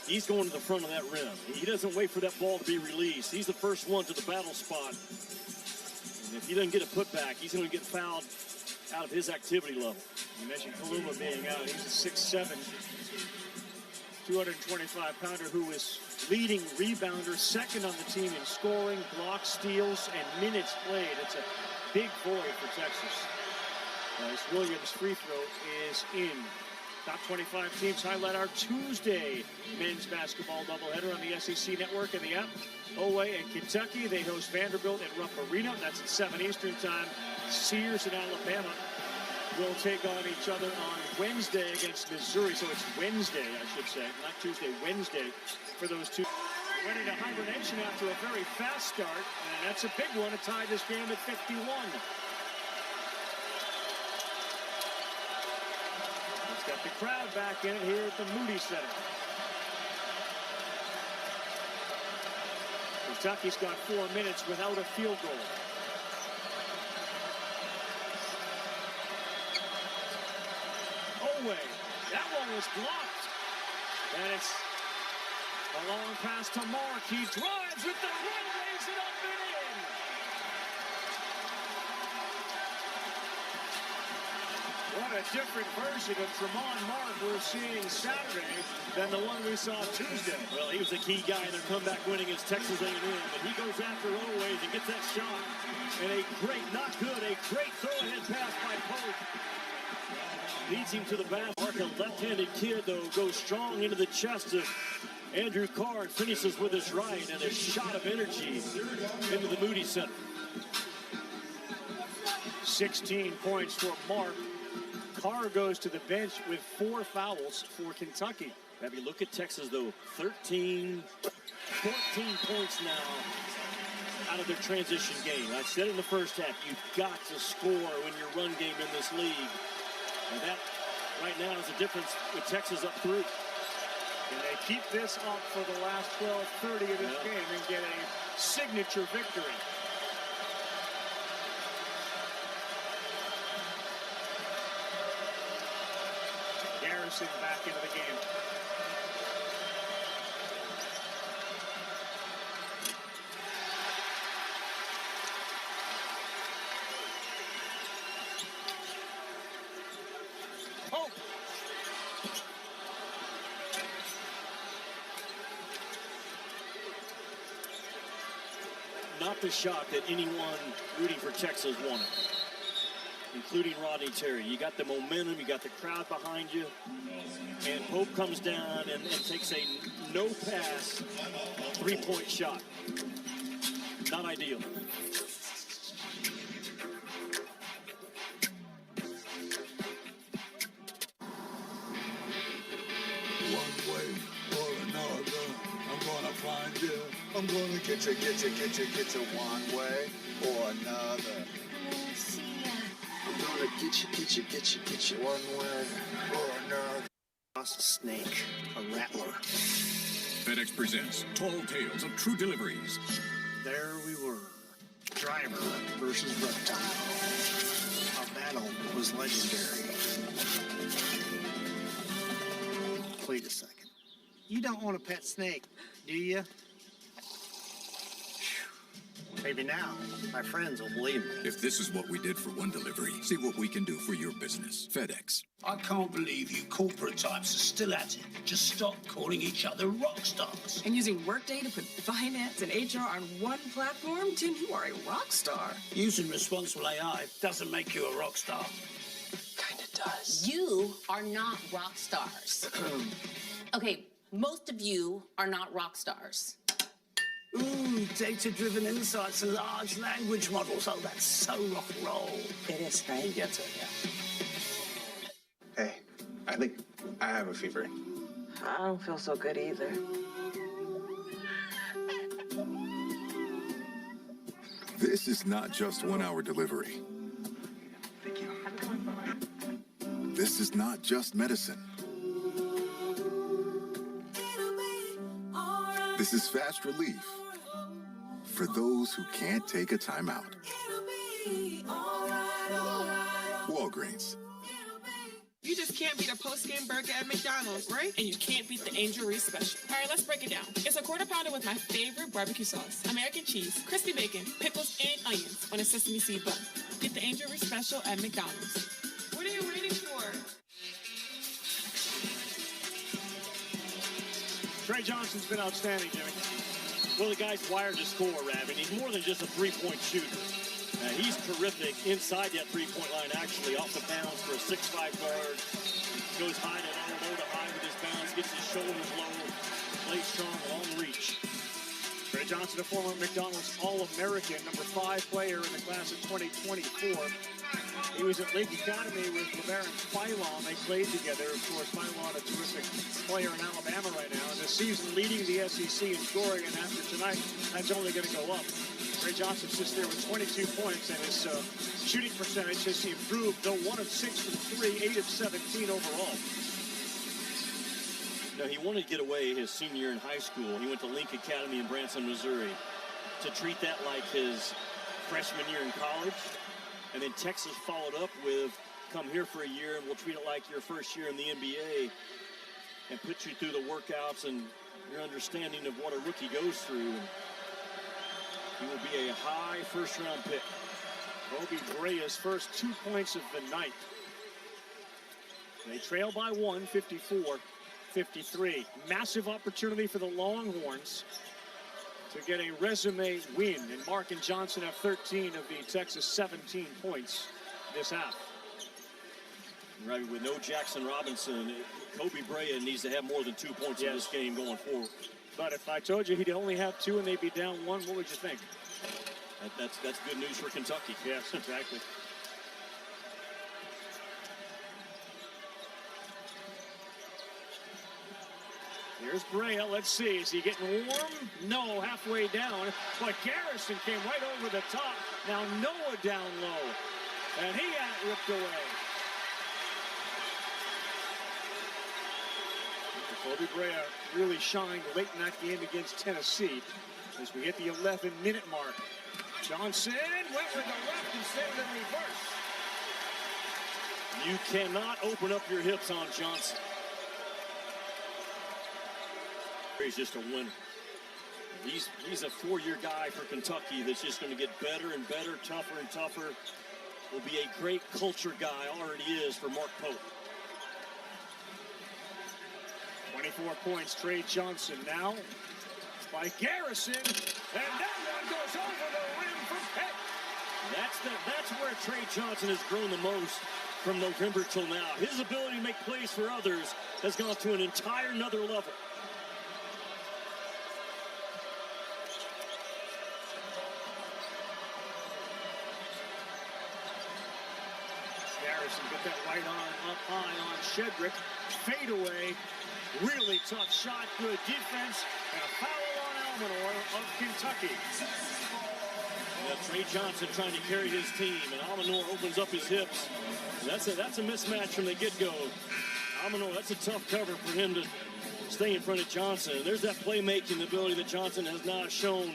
he's going to the front of that rim. He doesn't wait for that ball to be released. He's the first one to the battle spot. And if he doesn't get a putback, he's going to get fouled out of his activity level.
You mentioned Kaluma being out. He's a 6'7", 225-pounder who is leading rebounder, second on the team in scoring, blocks, steals, and minutes played. It's a big void for Texas. As Williams' free throw is in. Top 25 teams highlight our Tuesday men's basketball doubleheader on the SEC Network and the app. Owe and Kentucky, they host Vanderbilt at Rupp Arena. That's at 7 Eastern time. Sears and Alabama will take on each other on Wednesday against Missouri. So it's Wednesday, I should say, not Tuesday, Wednesday for those two. Went into hibernation after a very fast start, and that's a big one to tie this game at 51. Got the crowd back in it here at the Moody Center. Kentucky's got 4 minutes without a field goal. Owe, that one was blocked. And it's a long pass to Mark. He drives with the right, lays it up and in. What a different version of Tremont Mark we're seeing Saturday than the one we saw Tuesday.
Well, he was a key guy in their comeback win against Texas A&M, but he goes after Owe and gets that shot. And a great, not good, a great throw-ahead pass by Pope. Leads him to the basket. Mark, a left-handed kid, though, goes strong into the chest of Andrew Carr and finishes with his right, and a shot of energy into the Moody Center.
16 points for Mark. Carr goes to the bench with 4 fouls for Kentucky.
Have you look at Texas, though, 13, 14 points now out of their transition game. I said in the first half, you've got to score when your run game in this league. And that, right now, is the difference with Texas up 3.
And they keep this up for the last 12:30 of this game and get a signature victory. Garrison back into the game. Pope.
Not the shot that anyone rooting for Texas wanted. including Rodney Terry. You got the momentum, you got the crowd behind you, and Pope comes down and takes a no-pass three-point shot. Not ideal.
One way or another, I'm gonna find you. I'm gonna get you one way or another. I'm gonna get you one way or another.
Lost snake, a rattler.
FedEx presents Tall Tales of True Deliveries.
There we were. Driver versus reptile. Our battle was legendary. Wait a second. You don't want a pet snake, do you? Maybe now, my friends will believe me.
If this is what we did for one delivery, see what we can do for your business. FedEx.
I can't believe you corporate types are still at it. Just stop calling each other rock stars.
And using Workday to put finance and HR on one platform? Tim, you are a rock star.
Using responsible AI doesn't make you a rock star.
Kinda does.
You are not rock stars. Okay, most of you are not rock stars.
Ooh, data-driven insights and large language models. Oh, that's so rock and roll.
It is, right?
You get it, yeah.
Hey, I think I have a fever.
I don't feel so good either.
This is not just 1 hour delivery.
Thank you.
This is not just medicine. This is fast relief for those who can't take a time out. Walgreens.
You just can't beat a post-game burger at McDonald's, right? And you can't beat the Angel Reese special. All right, let's break it down. It's a quarter pounder with my favorite barbecue sauce, American cheese, crispy bacon, pickles, and onions on a sesame seed bun. Get the Angel Reese special at McDonald's. What are you waiting for?
Trey Johnson's been outstanding, Jimmy.
Well, the guy's wired to score, Rav, and he's more than just a three-point shooter. He's terrific inside that three-point line, actually, off the bounce for a 6'5" guard. Goes high to low to high with his bounce, gets his shoulders low, plays strong, long reach.
Trey Johnson, a former McDonald's All-American, number 5 player in the class of 2024. He was at Lake Academy with LeBaron Philon. They played together. Of course, Philon, a terrific player in Alabama right now. And this season leading the SEC in scoring, and after tonight, that's only going to go up. Trey Johnson sits there with 22 points, and his shooting percentage has improved, though 1 of 6 from 3, 8 of 17 overall.
Now, he wanted to get away his senior year in high school. He went to Link Academy in Branson, Missouri, to treat that like his freshman year in college. And then Texas followed up with, come here for a year and we'll treat it like your first year in the NBA and put you through the workouts and your understanding of what a rookie goes through. He will be a high first-round pick.
Kobe Brea's first 2 points of the night. They trail by 1, 54-53. Massive opportunity for the Longhorns to get a resume win. And Mark and Johnson have 13 of the Texas 17 points this half.
Right, with no Jackson Robinson, Kobe Brea needs to have more than 2 points in this game going forward.
But if I told you he'd only have 2 and they'd be down 1, what would you think?
That's good news for Kentucky.
Yes, exactly. Here's Brea. Let's see. Is he getting warm? No, halfway down. But Garrison came right over the top. Now Noah down low. And he got ripped away. Kobe Brea really shined late in that game against Tennessee as we hit the 11-minute mark. Johnson went with the left instead of the reverse.
You cannot open up your hips on Johnson. He's just a winner. He's a 4-year guy for Kentucky that's just going to get better and better, tougher and tougher. Will be a great culture guy, already is, for Mark Pope.
24 points, Trey Johnson now by Garrison, and that one goes over the rim for Pitt.
That's where Trey Johnson has grown the most from November till now. His ability to make plays for others has gone to an entire another level.
Garrison get that right arm up high on Shedrick. Fade away. Really tough shot. Good defense. And a foul on Almanor of Kentucky.
Trey Johnson trying to carry his team, and Almanor opens up his hips. That's a mismatch from the get-go. Almanor, that's a tough cover for him to stay in front of Johnson. There's that playmaking ability that Johnson has not shown.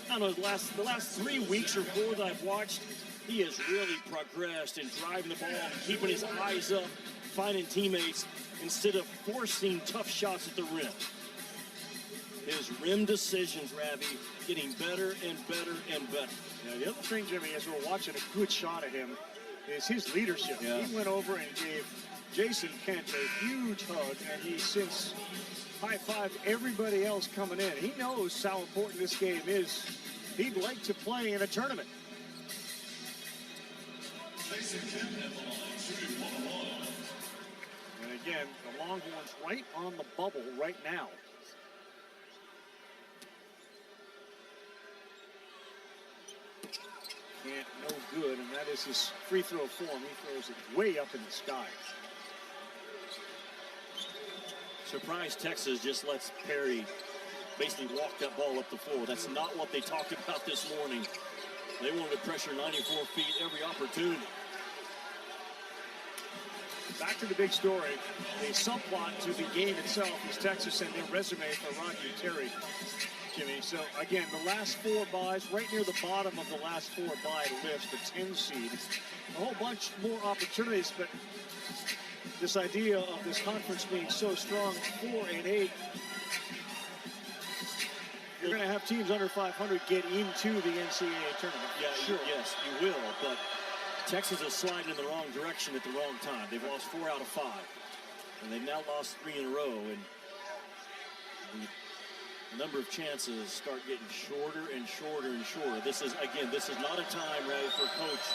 I don't know, the last 3 weeks or 4 that I've watched, he has really progressed in driving the ball, keeping his eyes up, finding teammates instead of forcing tough shots at the rim. His rim decisions, Ravi, getting better and better and better.
Yeah, the other thing, Jimmy, as we're watching a good shot of him, is his leadership.
Yeah.
He went over and gave Jason Kent a huge hug, and he's since high-fived everybody else coming in. He knows how important this game is. He'd like to play in a tournament. And again, the Longhorns right on the bubble right now. Kent, no good, and that is his free throw form. He throws it way up in the sky.
Surprised Texas just lets Perry basically walk that ball up the floor. That's not what they talked about this morning. They wanted to pressure 94 feet every opportunity.
Back to the big story. The subplot to the game itself is Texas and their resume for Rocky Terry, Jimmy. So, again, the last 4 buys, right near the bottom of the last 4 buy list, the 10 seed. A whole bunch more opportunities, but this idea of this conference being so strong, 4 and 8, you're going to have teams under 500 get into the NCAA tournament.
Yeah,
sure.
Yes, you will, but Texas is sliding in the wrong direction at the wrong time. They've lost 4 out of 5, and they've now lost 3 in a row, and the number of chances start getting shorter and shorter and shorter. This is not a time, right, for a coach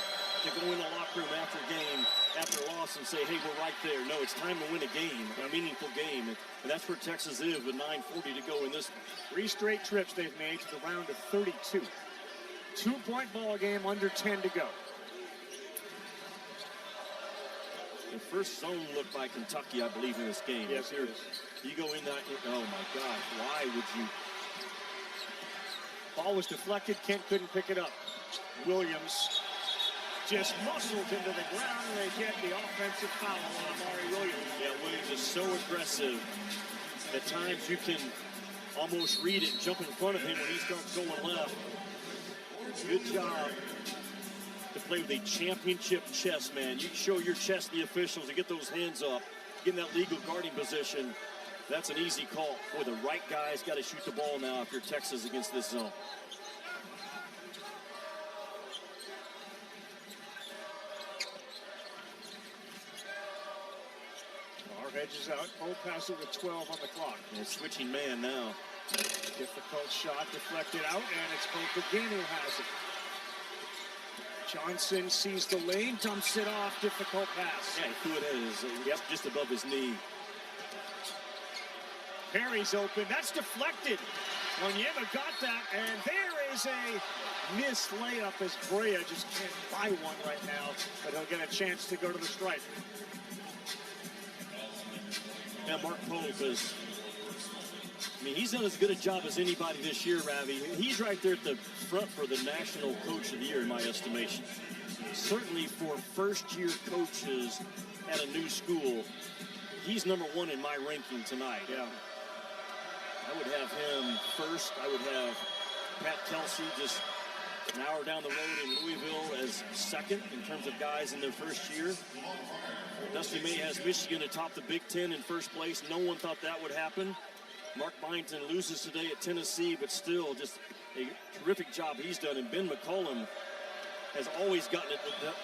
to go in the locker room after a game, after a loss, and say, hey, we're right there. No, it's time to win a game, a meaningful game, and that's where Texas is with 9:40 to go in this.
3 straight trips they've made to the round of 32. 2-point ball game, under 10 to go.
The first zone look by Kentucky, I believe, in this game.
Yes, here it is.
You go in that, oh my gosh, why would you?
Ball was deflected, Kent couldn't pick it up. Williams just muscled into the ground, and they get the offensive foul on Amari Williams.
Yeah, Williams is so aggressive. At times you can almost read it and jump in front of him when he starts going left. Good job to play with a championship chest, man. You show your chest to the officials and get those hands up, get in that legal guarding position. That's an easy call. Boy, the right guy's got to shoot the ball now if you're Texas against this zone.
Our edges out. Pope has it with 12 on the clock.
And switching man now.
Difficult shot deflected out, and it's Pope again who has it. Johnson sees the lane, dumps it off. Difficult pass.
Yeah, he threw it in just above his knee.
Perry's open. That's deflected. Onyema got that, and there is a missed layup as Brea just can't buy one right now, but he'll get a chance to go to the stripe.
Yeah, Mark Pope is, he's done as good a job as anybody this year, Ravi. He's right there at the front for the National Coach of the Year, in my estimation. Certainly for first-year coaches at a new school, he's number 1 in my ranking tonight.
Yeah.
I would have him first. I would have Pat Kelsey just an hour down the road in Louisville as second in terms of guys in their first year. Dusty May has Michigan atop the Big Ten in first place. No one thought that would happen. Mark Byington loses today at Tennessee, but still just a terrific job he's done. And Ben McCollum has always gotten it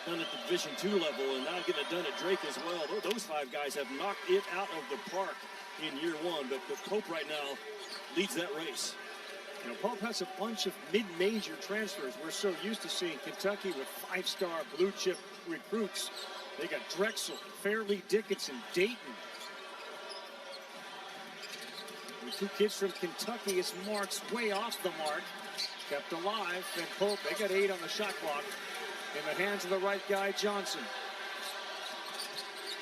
done at the Division II level, and now getting it done at Drake as well. Those 5 guys have knocked it out of the park in year 1, but Pope right now leads that race.
You know, Pope has a bunch of mid-major transfers. We're so used to seeing Kentucky with five-star blue-chip recruits. They got Drexel, Fairleigh Dickinson, Dayton. The two kids from Kentucky, his marks way off the mark. Kept alive, and Pope, they got 8 on the shot clock. In the hands of the right guy, Johnson.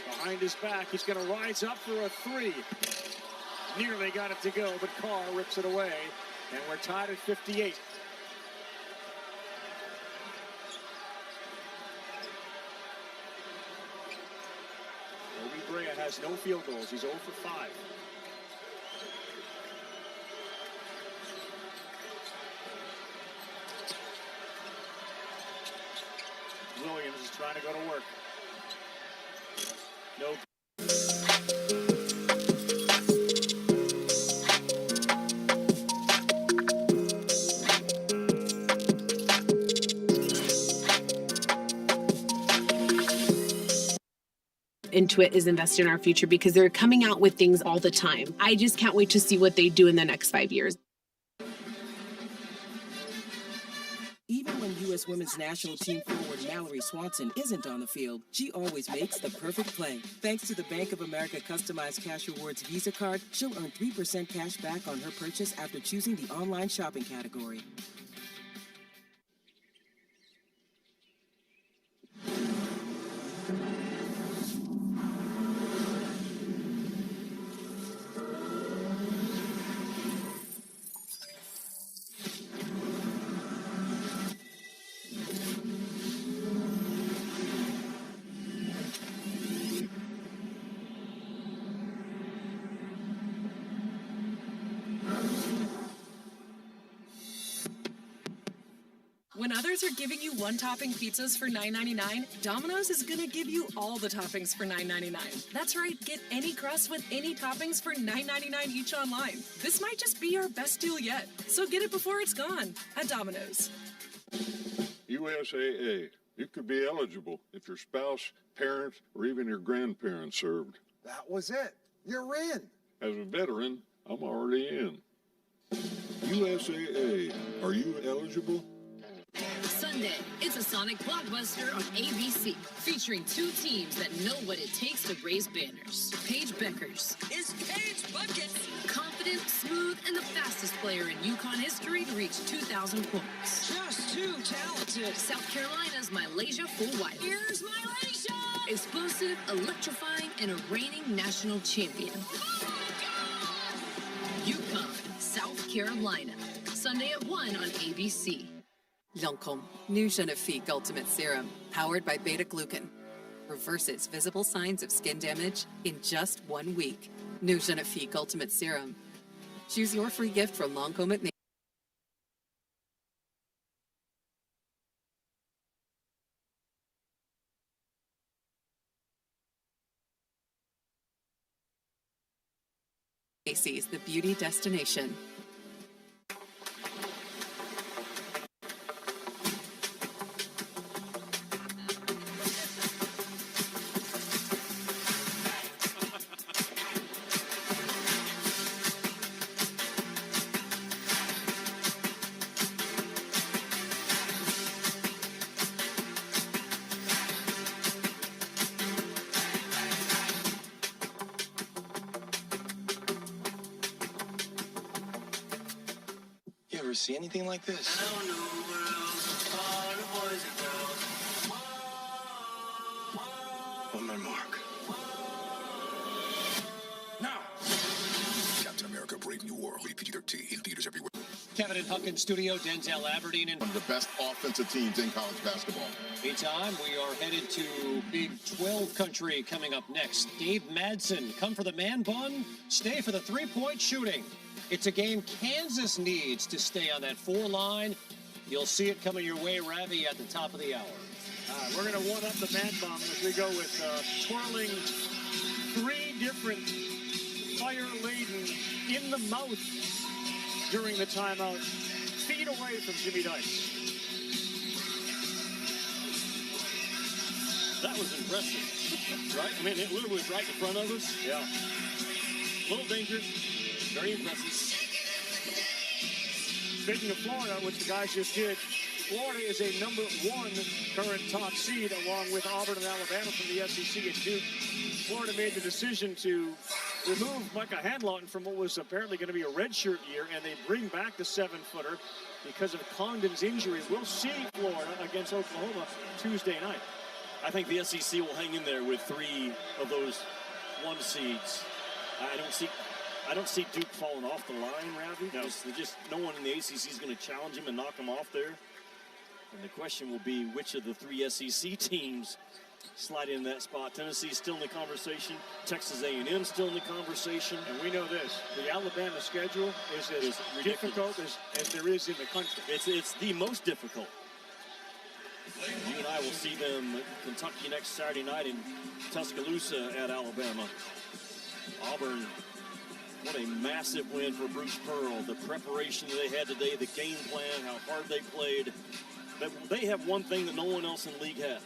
Behind his back, he's going to rise up for a 3. Nearly got it to go, but Carr rips it away, and we're tied at 58. Obi Brea has no field goals. He's 0 for 5. Williams is trying to go to work. No.
Intuit is invested in our future because they're coming out with things all the time. I just can't wait to see what they do in the next 5 years.
Even when U.S. women's national team forward Mallory Swanson isn't on the field, she always makes the perfect play. Thanks to the Bank of America Customized Cash Rewards Visa card, she'll earn 3% cash back on her purchase after choosing the online shopping category.
When others are giving you one-topping pizzas for $9.99, Domino's is gonna give you all the toppings for $9.99. That's right, get any crust with any toppings for $9.99 each online. This might just be our best deal yet, so get it before it's gone at Domino's.
USAA. You could be eligible if your spouse, parents, or even your grandparents served.
That was it. You're in.
As a veteran, I'm already in. USAA. Are you eligible?
Sunday, it's a Sonic blockbuster on ABC, featuring 2 teams that know what it takes to raise banners. Paige Beckers is Paige Buckets, confident, smooth, and the fastest player in UConn history to reach 2,000 points. Just too talented. South Carolina's Malaysia Full-White. Here's Malaysia! Explosive, electrifying, and a reigning national champion. UConn, South Carolina. Sunday at 1 on ABC.
Lancôme, new Genifique Ultimate Serum, powered by beta-glucan. Reverses visible signs of skin damage in just 1 week. New Genifique Ultimate Serum. Choose your free gift from Lancôme at Macy's, the beauty destination.
Ever see anything like this? On my mark.
Now! Captain America Brave New World. Rated PG-13 in theaters everywhere.
Kevin and Huckins studio, Denzel Aberdeen. And
one of the best offensive teams in college basketball.
Meantime, we are headed to Big 12 country coming up next. Dave Madsen, come for the man bun, stay for the three-point shooting. It's a game Kansas needs to stay on that 4 line. You'll see it coming your way, Ravi, at the top of the hour.
We're going to one up the man bomb as we go with twirling 3 different fire-laden in the mouth during the timeout. Feet away from Jimmy Dice.
That was impressive, right? I mean, it literally was right in front of us.
Yeah.
A little dangerous. Very impressive.
Speaking of Florida, which the guys just did, Florida is a number 1 current top seed, along with Auburn and Alabama from the SEC at Duke. Florida made the decision to remove Micah Handlaughton from what was apparently going to be a redshirt year, and they bring back the 7-footer because of Condon's injury. We'll see Florida against Oklahoma Tuesday night.
I think the SEC will hang in there with 3 of those 1 seeds. I don't see Duke falling off the line, Ravi.
No.
Just no one in the ACC is going to challenge him and knock him off there. And the question will be which of the 3 SEC teams slide in that spot. Tennessee's still in the conversation. Texas A&M still in the conversation.
And we know this, the Alabama schedule is as difficult as there is in the country.
It's the most difficult. You and I will see them, Kentucky, next Saturday night in Tuscaloosa at Alabama. Auburn, what a massive win for Bruce Pearl. The preparation that they had today, the game plan, how hard they played. They have one thing that no one else in the league has.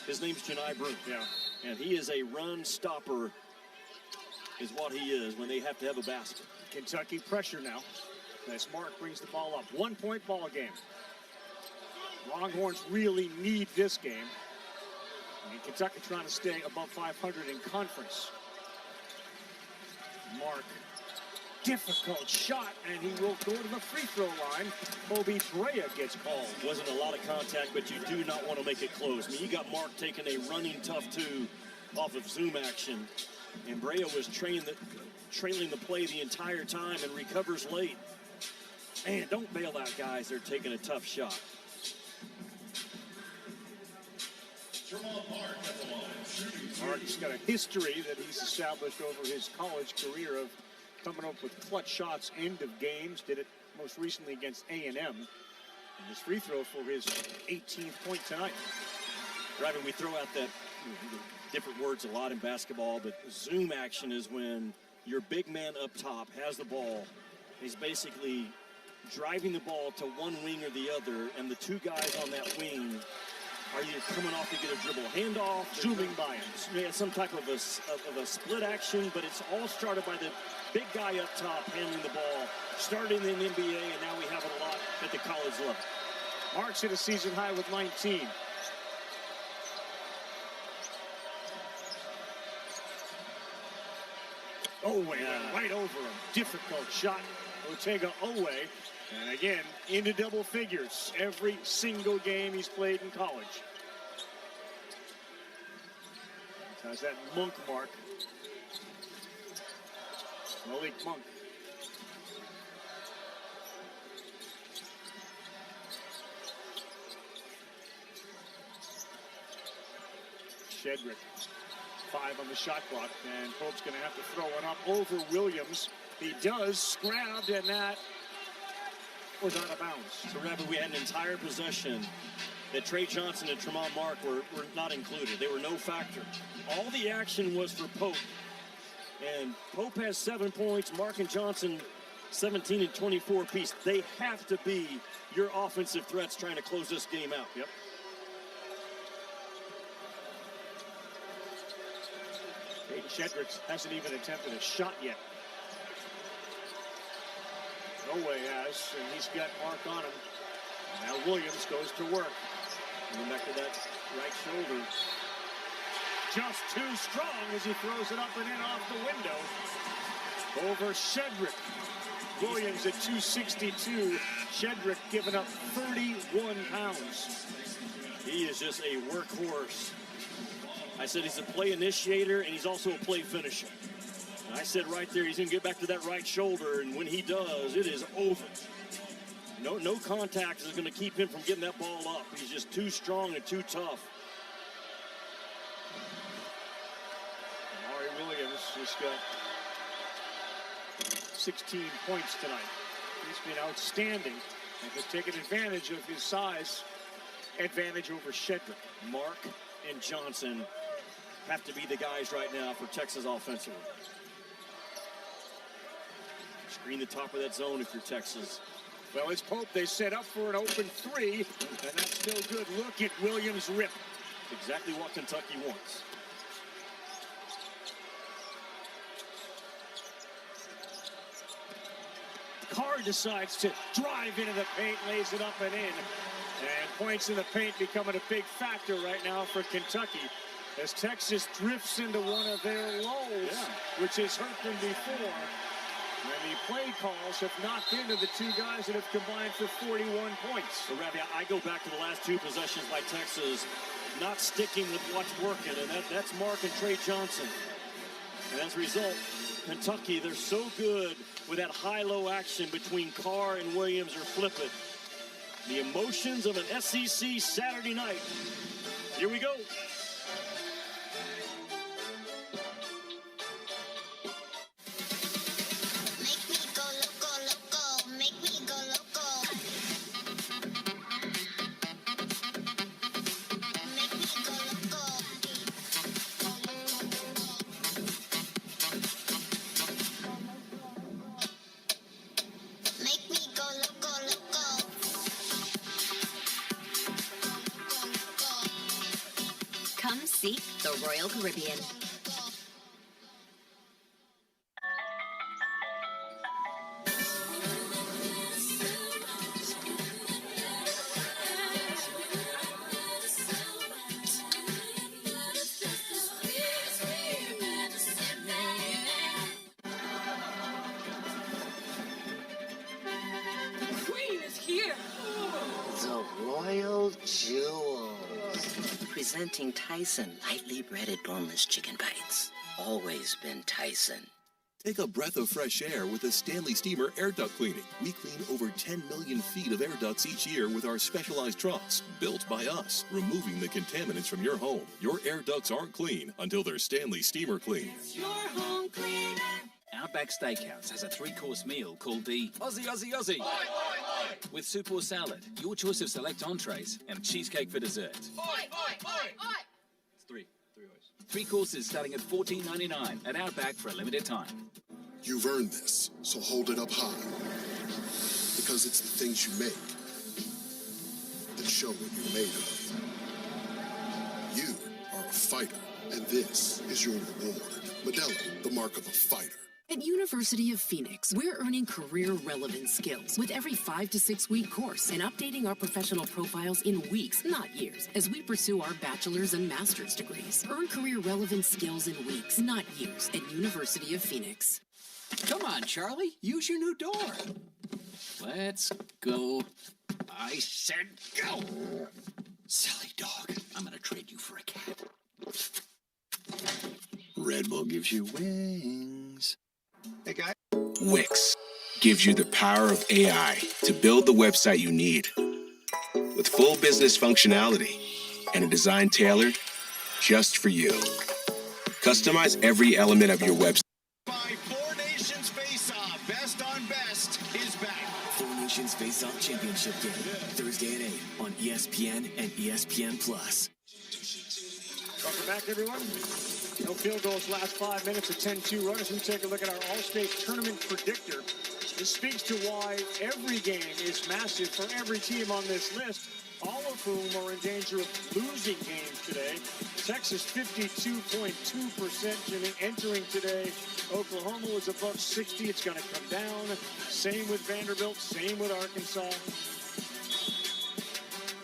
His name's Johni Broome.
Yeah.
And he is a run stopper, is what he is when they have to have a basket.
Kentucky pressure now as Mark brings the ball up. 1-point ball game. Longhorns really need this game. And Kentucky trying to stay above 500 in conference. Mark, difficult shot, and he will go to the free throw line. Kobe Brea gets called.
Wasn't a lot of contact, but you do not want to make it close. I mean, you got Mark taking a running tough 2 off of zoom action, and Brea was trailing the play the entire time and recovers late. Man, don't bail out guys. They're taking a tough shot.
Mark's got a history that he's established over his college career of coming up with clutch shots end of games. Did it most recently against A&M. And his free throw for his 18th point tonight.
Ravi, we throw out that different words a lot in basketball, but zoom action is when your big man up top has the ball. He's basically driving the ball to one wing or the other, and the 2 guys on that wing are either coming off to get a dribble handoff,
zooming by him.
Yeah, some type of a split action, but it's all started by the big guy up top handling the ball. Started in the NBA, and now we have it a lot at the college level.
Mark's hit a season high with 19. Owe went right over him. Difficult shot. Otega Owe. And again, into double figures every single game he's played in college. How's that Monk mark? Malik Monk. Shedrick, 5 on the shot clock, and Pope's going to have to throw one up over Williams. He does, grabbed, and that was out of bounds.
So, Rabbit, we had an entire possession that Trey Johnson and Tremont Mark were not included. They were no factor. All the action was for Pope. And Pope has 7 points. Mark and Johnson, 17 and 24 apiece. They have to be your offensive threats trying to close this game out.
Yep. Peyton Shedrick hasn't even attempted a shot yet. Owe has, and he's got Mark on him. Now Williams goes to work.
Coming back to that right shoulder.
Just too strong as he throws it up and in off the window. Over Shedrick. Williams at 262. Shedrick giving up 31 pounds.
He is just a workhorse. I said he's a play initiator, and he's also a play finisher. And I said right there, he's going to get back to that right shoulder, and when he does, it is over. No contact is going to keep him from getting that ball up. He's just too strong and too tough.
Amari Williams just got 16 points tonight. He's been outstanding and has taken advantage of his size advantage over Shedrick.
Mark and Johnson have to be the guys right now for Texas offensively. Screen the top of that zone if you're Texas.
Well, it's Pope. They set up for an open 3, and that's no good. Look at Williams rip.
Exactly what Kentucky wants.
Carr decides to drive into the paint, lays it up and in. And points in the paint becoming a big factor right now for Kentucky as Texas drifts into one of their lows, which has hurt them before. And the play calls have not been to the two guys that have combined for 41 points.
So, Ravi, I go back to the last two possessions by Texas, not sticking with what's working, and that's Mark and Trey Johnson. And as a result, Kentucky, they're so good with that high-low action between Carr and Williams or flip it. The emotions of an SEC Saturday night. Here we go.
Come seek the Royal Caribbean.
Queen is here.
The Royal Jewels. Presenting Tyson lightly breaded boneless chicken bites. Always been Tyson.
Take a breath of fresh air with the Stanley Steamer Air Duct Cleaning. We clean over 10 million feet of air ducts each year with our specialized trucks, built by us, removing the contaminants from your home. Your air ducts aren't clean until they're Stanley Steamer Clean.
Your home cleaner.
Outback Steakhouse has a three-course meal called the Aussie Aussie Aussie.
Oi, oi, oi.
With soup or salad, your choice of select entrees, and cheesecake for dessert.
Oi, oi, oi.
It's three O's. 3 courses starting at $14.99 at Outback for a limited time.
You've earned this, so hold it up high. Because it's the things you make that show what you're made of. You are a fighter, and this is your reward. Modelo, the mark of a fighter.
At University of Phoenix, we're earning career-relevant skills with every 5 to 6 week course and updating our professional profiles in weeks, not years, as we pursue our bachelor's and master's degrees. Earn career-relevant skills in weeks, not years, at University of Phoenix.
Come on, Charlie. Use your new door. Let's go. I said go. Silly dog. I'm going to trade you for a cat.
Red Bull gives you wings.
Hey, guys. Wix gives you the power of AI to build the website you need. With full business functionality and a design tailored just for you. Customize every element of your website.
Four Nations Face Off, Best on Best, is back.
Four Nations Face Off Championship game, Thursday at 8 on ESPN and ESPN+.
Welcome back, everyone. No field goals last 5 minutes, a 10-2 run. As we take a look at our All-State Tournament predictor, this speaks to why every game is massive for every team on this list, all of whom are in danger of losing games today. Texas 52.2% entering today. Oklahoma was above 60. It's going to come down. Same with Vanderbilt. Same with Arkansas.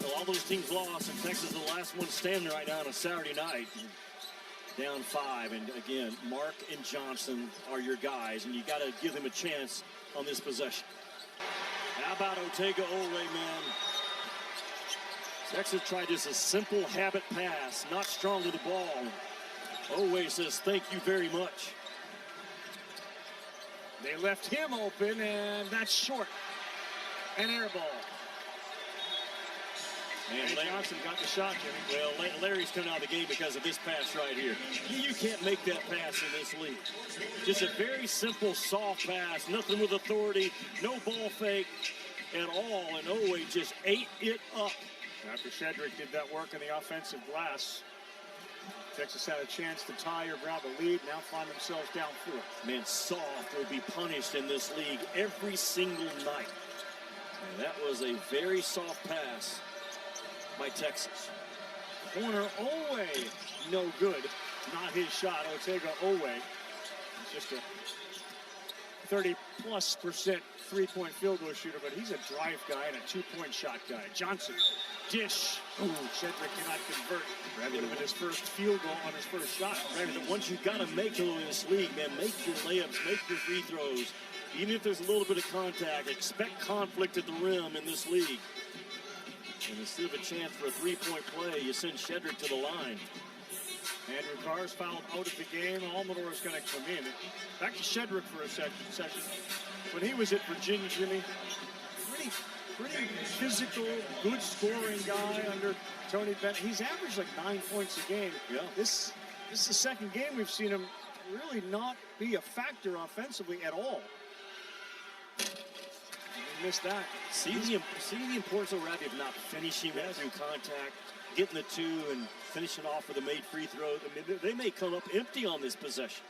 Well, all those teams lost, and Texas is the last one standing right now on a Saturday night. Down 5, and again, Mark and Johnson are your guys, and you got to give them a chance on this possession. How about Otega Oweh, man? Texas tried just a simple habit pass, not strong to the ball. Oweh says, thank you very much.
They left him open, and that's short. An air ball. And Johnson got the shot, Jimmy.
Well, Larry's coming out of the game because of this pass right here. You can't make that pass in this league. Just a very simple, soft pass. Nothing with authority. No ball fake at all. And Oweh just ate it up.
After Shedrick did that work in the offensive glass, Texas had a chance to tie or grab a lead. Now find themselves down 4.
Man, soft will be punished in this league every single night. And that was a very soft pass by Texas.
Corner Oweh, no good. Not his shot. Otega Oweh. It's just a 30+% three-point field goal shooter, but he's a drive guy and a two-point shot guy. Johnson, dish. Oh, Shedrick cannot convert. That would have been his first field goal on his first shot.
Once you've got to make it in this league, man, make your layups, make your free throws. Even if there's a little bit of contact, expect conflict at the rim in this league. And instead of a chance for a three-point play, you send Shedrick to the line.
Andrew Carr's fouled out of the game. Almador is going to come in. Back to Shedrick for a second. When he was at Virginia, Jimmy, pretty physical, good scoring guy under Tony Bennett. He's averaged like 9 points a game.
Yeah.
This is the second game we've seen him really not be a factor offensively at all. We missed that.
See the importance of Ravi of not finishing that through contact, getting the two and finishing off with a made free throw. I mean, they may come up empty on this possession.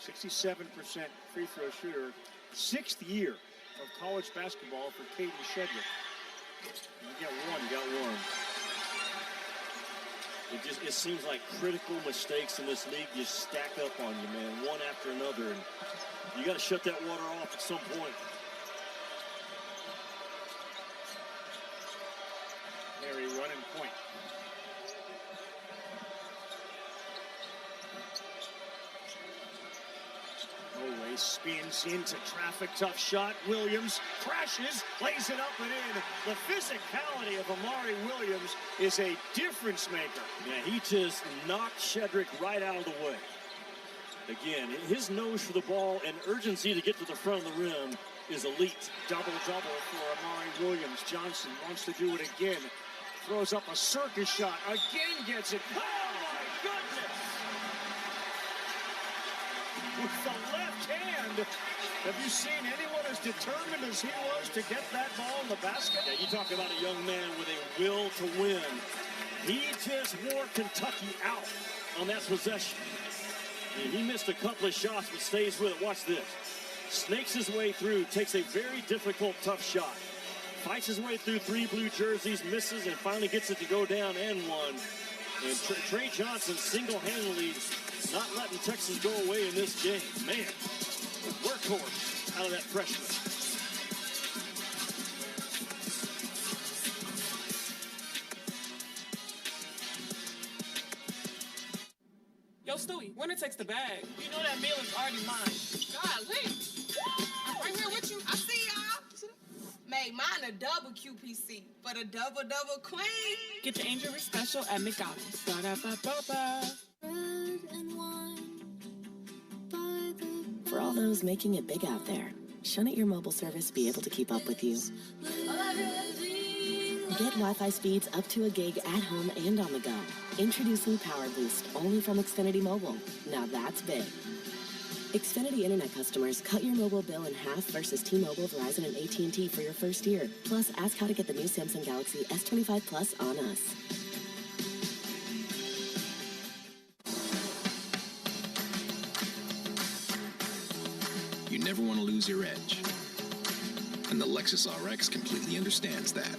67% free throw shooter. 6th year of college basketball for Kaden Shedrick.
You got one. It seems like critical mistakes in this league just stack up on you, man, one after another. And you got to shut that water off at some point.
Harry running point. Olay spins into traffic, tough shot. Williams crashes, lays it up and in. The physicality of Amari Williams is a difference maker.
Yeah, he just knocked Shedrick right out of the way. Again, his nose for the ball and urgency to get to the front of the rim is elite.
Double-double for Amari Williams. Johnson wants to do it again. Throws up a circus shot. Again gets it. Oh, my goodness! With the left hand. Have you seen anyone as determined as he was to get that ball in the basket?
Yeah, you talk about a young man with a will to win. He just wore Kentucky out on that possession. And he missed a couple of shots, but stays with it. Watch this. Snakes his way through, takes a very difficult, tough shot. Fights his way through 3 blue jerseys, misses, and finally gets it to go down and one. And Trey Johnson single-handedly not letting Texas go away in this game. Man, a workhorse out of that freshman.
Yo, Stewie, winner takes the bag. You know that meal is already mine.
Golly. I'm right here with you. I see y'all. Made mine a double QPC, but a double queen.
Get your Angel Rich special at McDonald's. Ba-da-ba-ba-ba.
For all those making it big out there, shouldn't your mobile service be able to keep up with you? Get Wi-Fi speeds up to a gig at home and on the go. Introducing Power Boost, only from Xfinity Mobile. Now that's big. Xfinity Internet customers, cut your mobile bill in half versus T-Mobile, Verizon, and AT&T for your first year. Plus, ask how to get the new Samsung Galaxy S25 Plus on us.
You never want to lose your edge. And the Lexus RX completely understands that.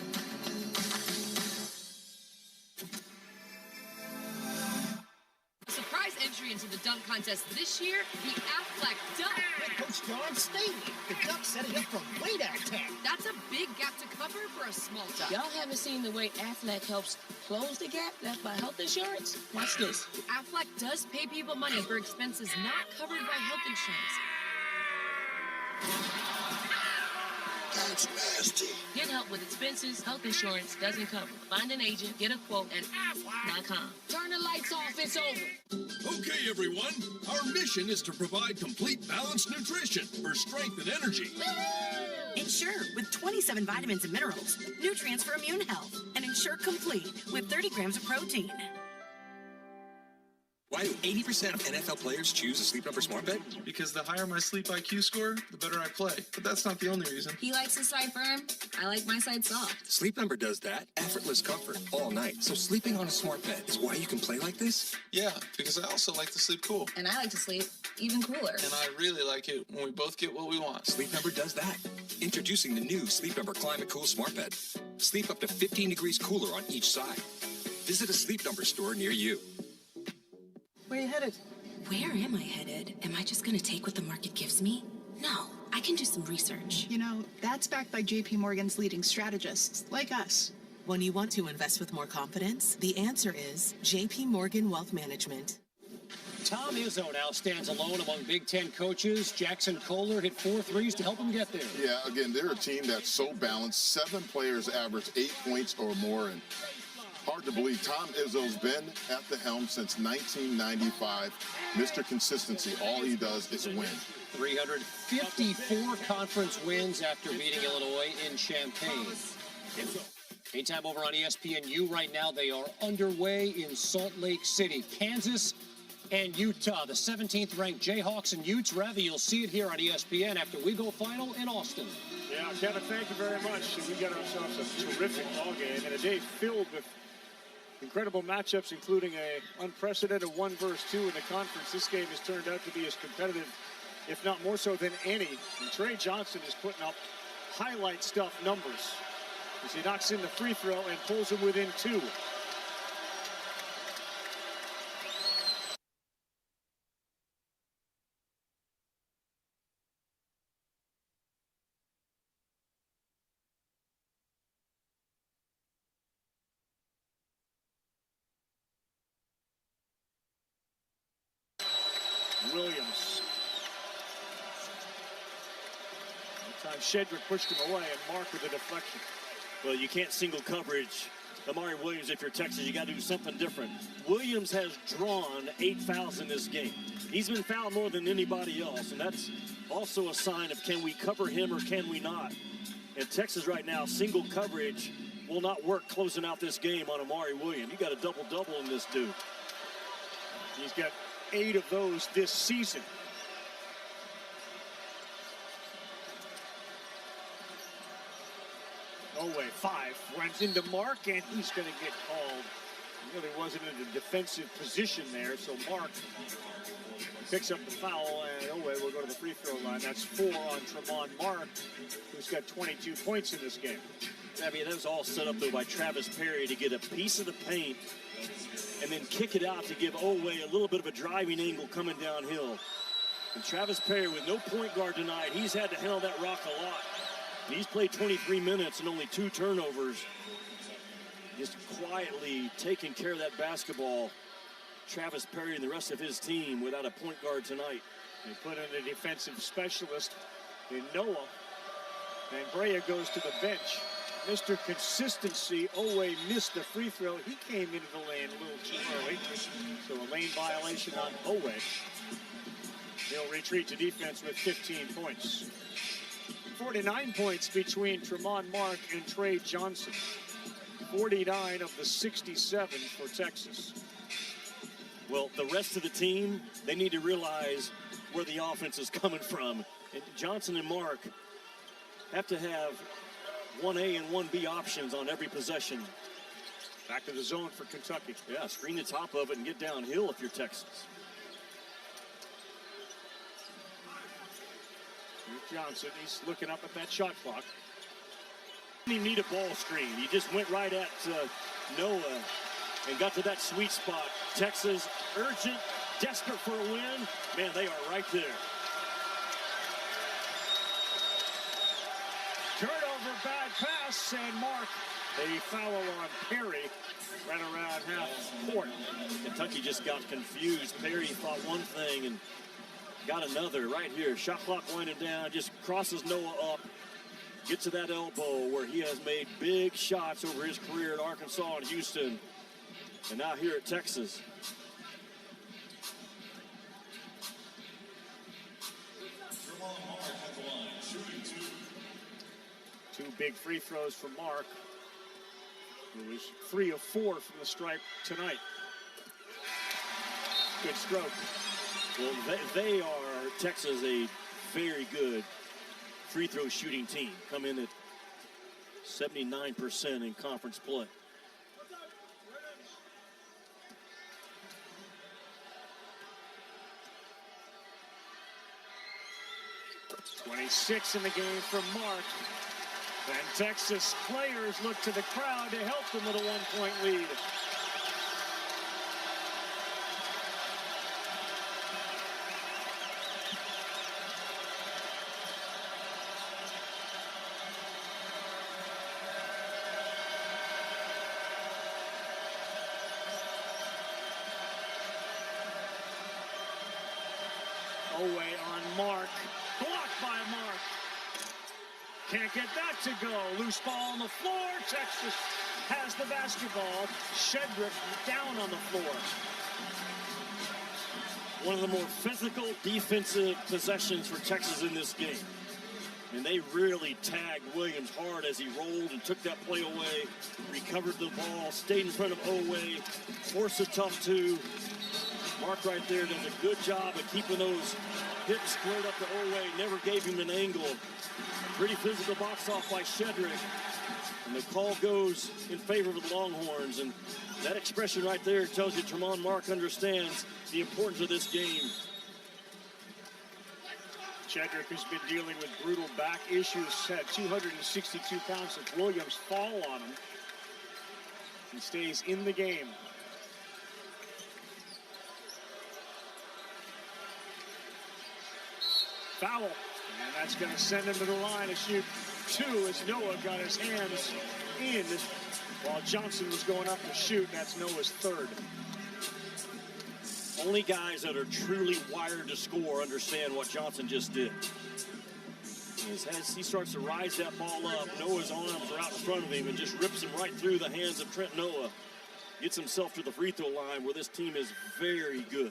Surprise entry into the dunk contest this year, the Aflac Duck.
Coach John Staley. The Duck set it up from way downtown.
That's a big gap to cover for a small duck.
Y'all haven't seen the way Aflac helps close the gap left by health insurance? Watch this.
Aflac does pay people money for expenses not covered by health insurance.
That's nasty.
Get help with expenses health insurance doesn't cover. Find an agent, get a quote at Aflac.com.
Turn the lights off, it's over.
Okay, everyone. Our mission is to provide complete balanced nutrition for strength and energy.
Ensure with 27 vitamins and minerals, nutrients for immune health, and Ensure Complete with 30 grams of protein.
Why do 80% of NFL players choose a Sleep Number smart bed?
Because the higher my sleep IQ score, the better I play. But that's not the only reason.
He likes his side firm. I like my side soft.
Sleep Number does that. Effortless comfort all night. So sleeping on a smart bed is why you can play like this?
Yeah, because I also like to sleep cool.
And I like to sleep even cooler.
And I really like it when we both get what we want.
Sleep Number does that. Introducing the new Sleep Number Climate Cool smart bed. Sleep up to 15 degrees cooler on each side. Visit a Sleep Number store near you.
Where are you headed?
Where am I headed? Am I just gonna take what the market gives me? No, I can do some research.
You know, that's backed by JP Morgan's leading strategists, like us.
When you want to invest with more confidence, the answer is JP Morgan Wealth Management.
Tom Izzo now stands alone among Big Ten coaches. Jackson Kohler hit 4 threes to help him get there.
Yeah, again, they're a team that's so balanced. 7 players average 8 points or more, and hard to believe Tom Izzo's been at the helm since 1995. Mr. Consistency. All he does is win.
354 conference wins after beating Illinois in Champaign. Anytime over on ESPNU right now, they are underway in Salt Lake City, Kansas and Utah. The 17th ranked Jayhawks and Utes. Rather, you'll see it here on ESPN after we go final in Austin.
Yeah, Kevin, thank you very much. We got ourselves a terrific ball game and a day filled with incredible matchups, including a unprecedented 1 versus 2 in the conference. This game has turned out to be as competitive, if not more so than any. And Trey Johnson is putting up highlight stuff numbers as he knocks in the free throw and pulls him within 2. Williams. That time Shedrick pushed him away and Mark with a deflection.
Well, you can't single coverage Amari Williams if you're Texas. You got to do something different. Williams has drawn 8 fouls in this game. He's been fouled more than anybody else, and that's also a sign of can we cover him or can we not. And Texas right now, single coverage will not work closing out this game on Amari Williams. You got a double-double in this dude.
He's got 8 of those this season. Oweh, 5, runs into Mark, and he's going to get called. He really wasn't in a defensive position there, so Mark picks up the foul, and Oweh will go to the free throw line. That's 4 on Tremont Mark, who's got 22 points in this game.
I mean, that was all set up, though, by Travis Perry to get a piece of the paint and then kick it out to give Oweh a little bit of a driving angle coming downhill. And Travis Perry, with no point guard tonight, he's had to handle that rock a lot. And he's played 23 minutes and only 2 turnovers. Just quietly taking care of that basketball. Travis Perry and the rest of his team without a point guard tonight.
They put in a defensive specialist in Noah. And Brea goes to the bench. Mr. Consistency, Oweh missed the free throw. He came into the lane a little too early. So a lane violation on Oweh. He'll retreat to defense with 15 points. 49 points between Tremont Mark and Trey Johnson. 49 of the 67 for Texas.
Well, the rest of the team, they need to realize where the offense is coming from. And Johnson and Mark have to have 1A and 1B options on every possession.
Back to the zone for Kentucky.
Yeah, screen the top of it and get downhill if you're Texas.
Here's Johnson, he's looking up at that shot clock.
Didn't even need a ball screen. He just went right at Noah and got to that sweet spot. Texas, urgent, desperate for a win. Man, they are right there.
Turnover, bad pass, and Mark, a foul on Perry right around half court.
Kentucky just got confused. Perry thought one thing and got another right here. Shot clock winding down, just crosses Noah up, gets to that elbow where he has made big shots over his career at Arkansas and Houston, and now here at Texas.
Two big free throws from Mark, who was 3 of 4 from the stripe tonight. Good stroke.
Well, they are, Texas, a very good free throw shooting team. Come in at 79% in conference play.
.26 in the game from Mark. And Texas players look to the crowd to help them with a 1-point lead. Oway on Mark. Blocked by Mark. Can't get that to go. Loose ball on the floor. Texas has the basketball. Shedrick down on the floor.
One of the more physical defensive possessions for Texas in this game. And they really tagged Williams hard as he rolled and took that play away, recovered the ball, stayed in front of Oway, forced a tough two. Mark right there does a good job of keeping those hips squared up to Oway, never gave him an angle. Pretty physical box off by Shedrick. And the call goes in favor of the Longhorns. And that expression right there tells you Tremont Mark understands the importance of this game.
Shedrick has been dealing with brutal back issues, had 262 pounds of Williams fall on him. He stays in the game. Foul, and that's going to send him to the line to shoot two as Noah got his hands in while Johnson was going up to shoot. That's Noah's third.
Only guys that are truly wired to score understand what Johnson just did. As he starts to rise that ball up, Noah's arms are out in front of him and just rips him right through the hands of Trent Noah. Gets himself to the free throw line where this team is very good.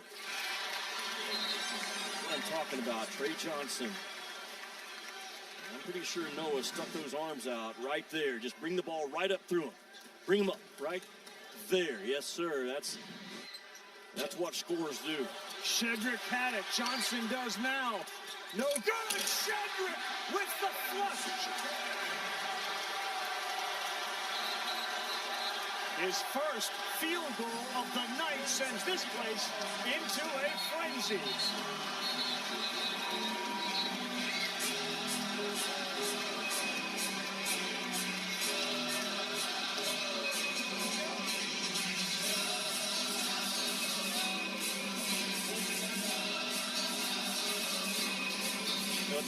What I'm talking about, Trey Johnson. I'm pretty sure Noah stuck those arms out right there. Just bring the ball right up through him. Bring him up right there. Yes, sir. That's what scores do.
Shedrick had it. Johnson does now. No good. Shedrick with the flush. His first field goal of the night sends this place into a frenzy.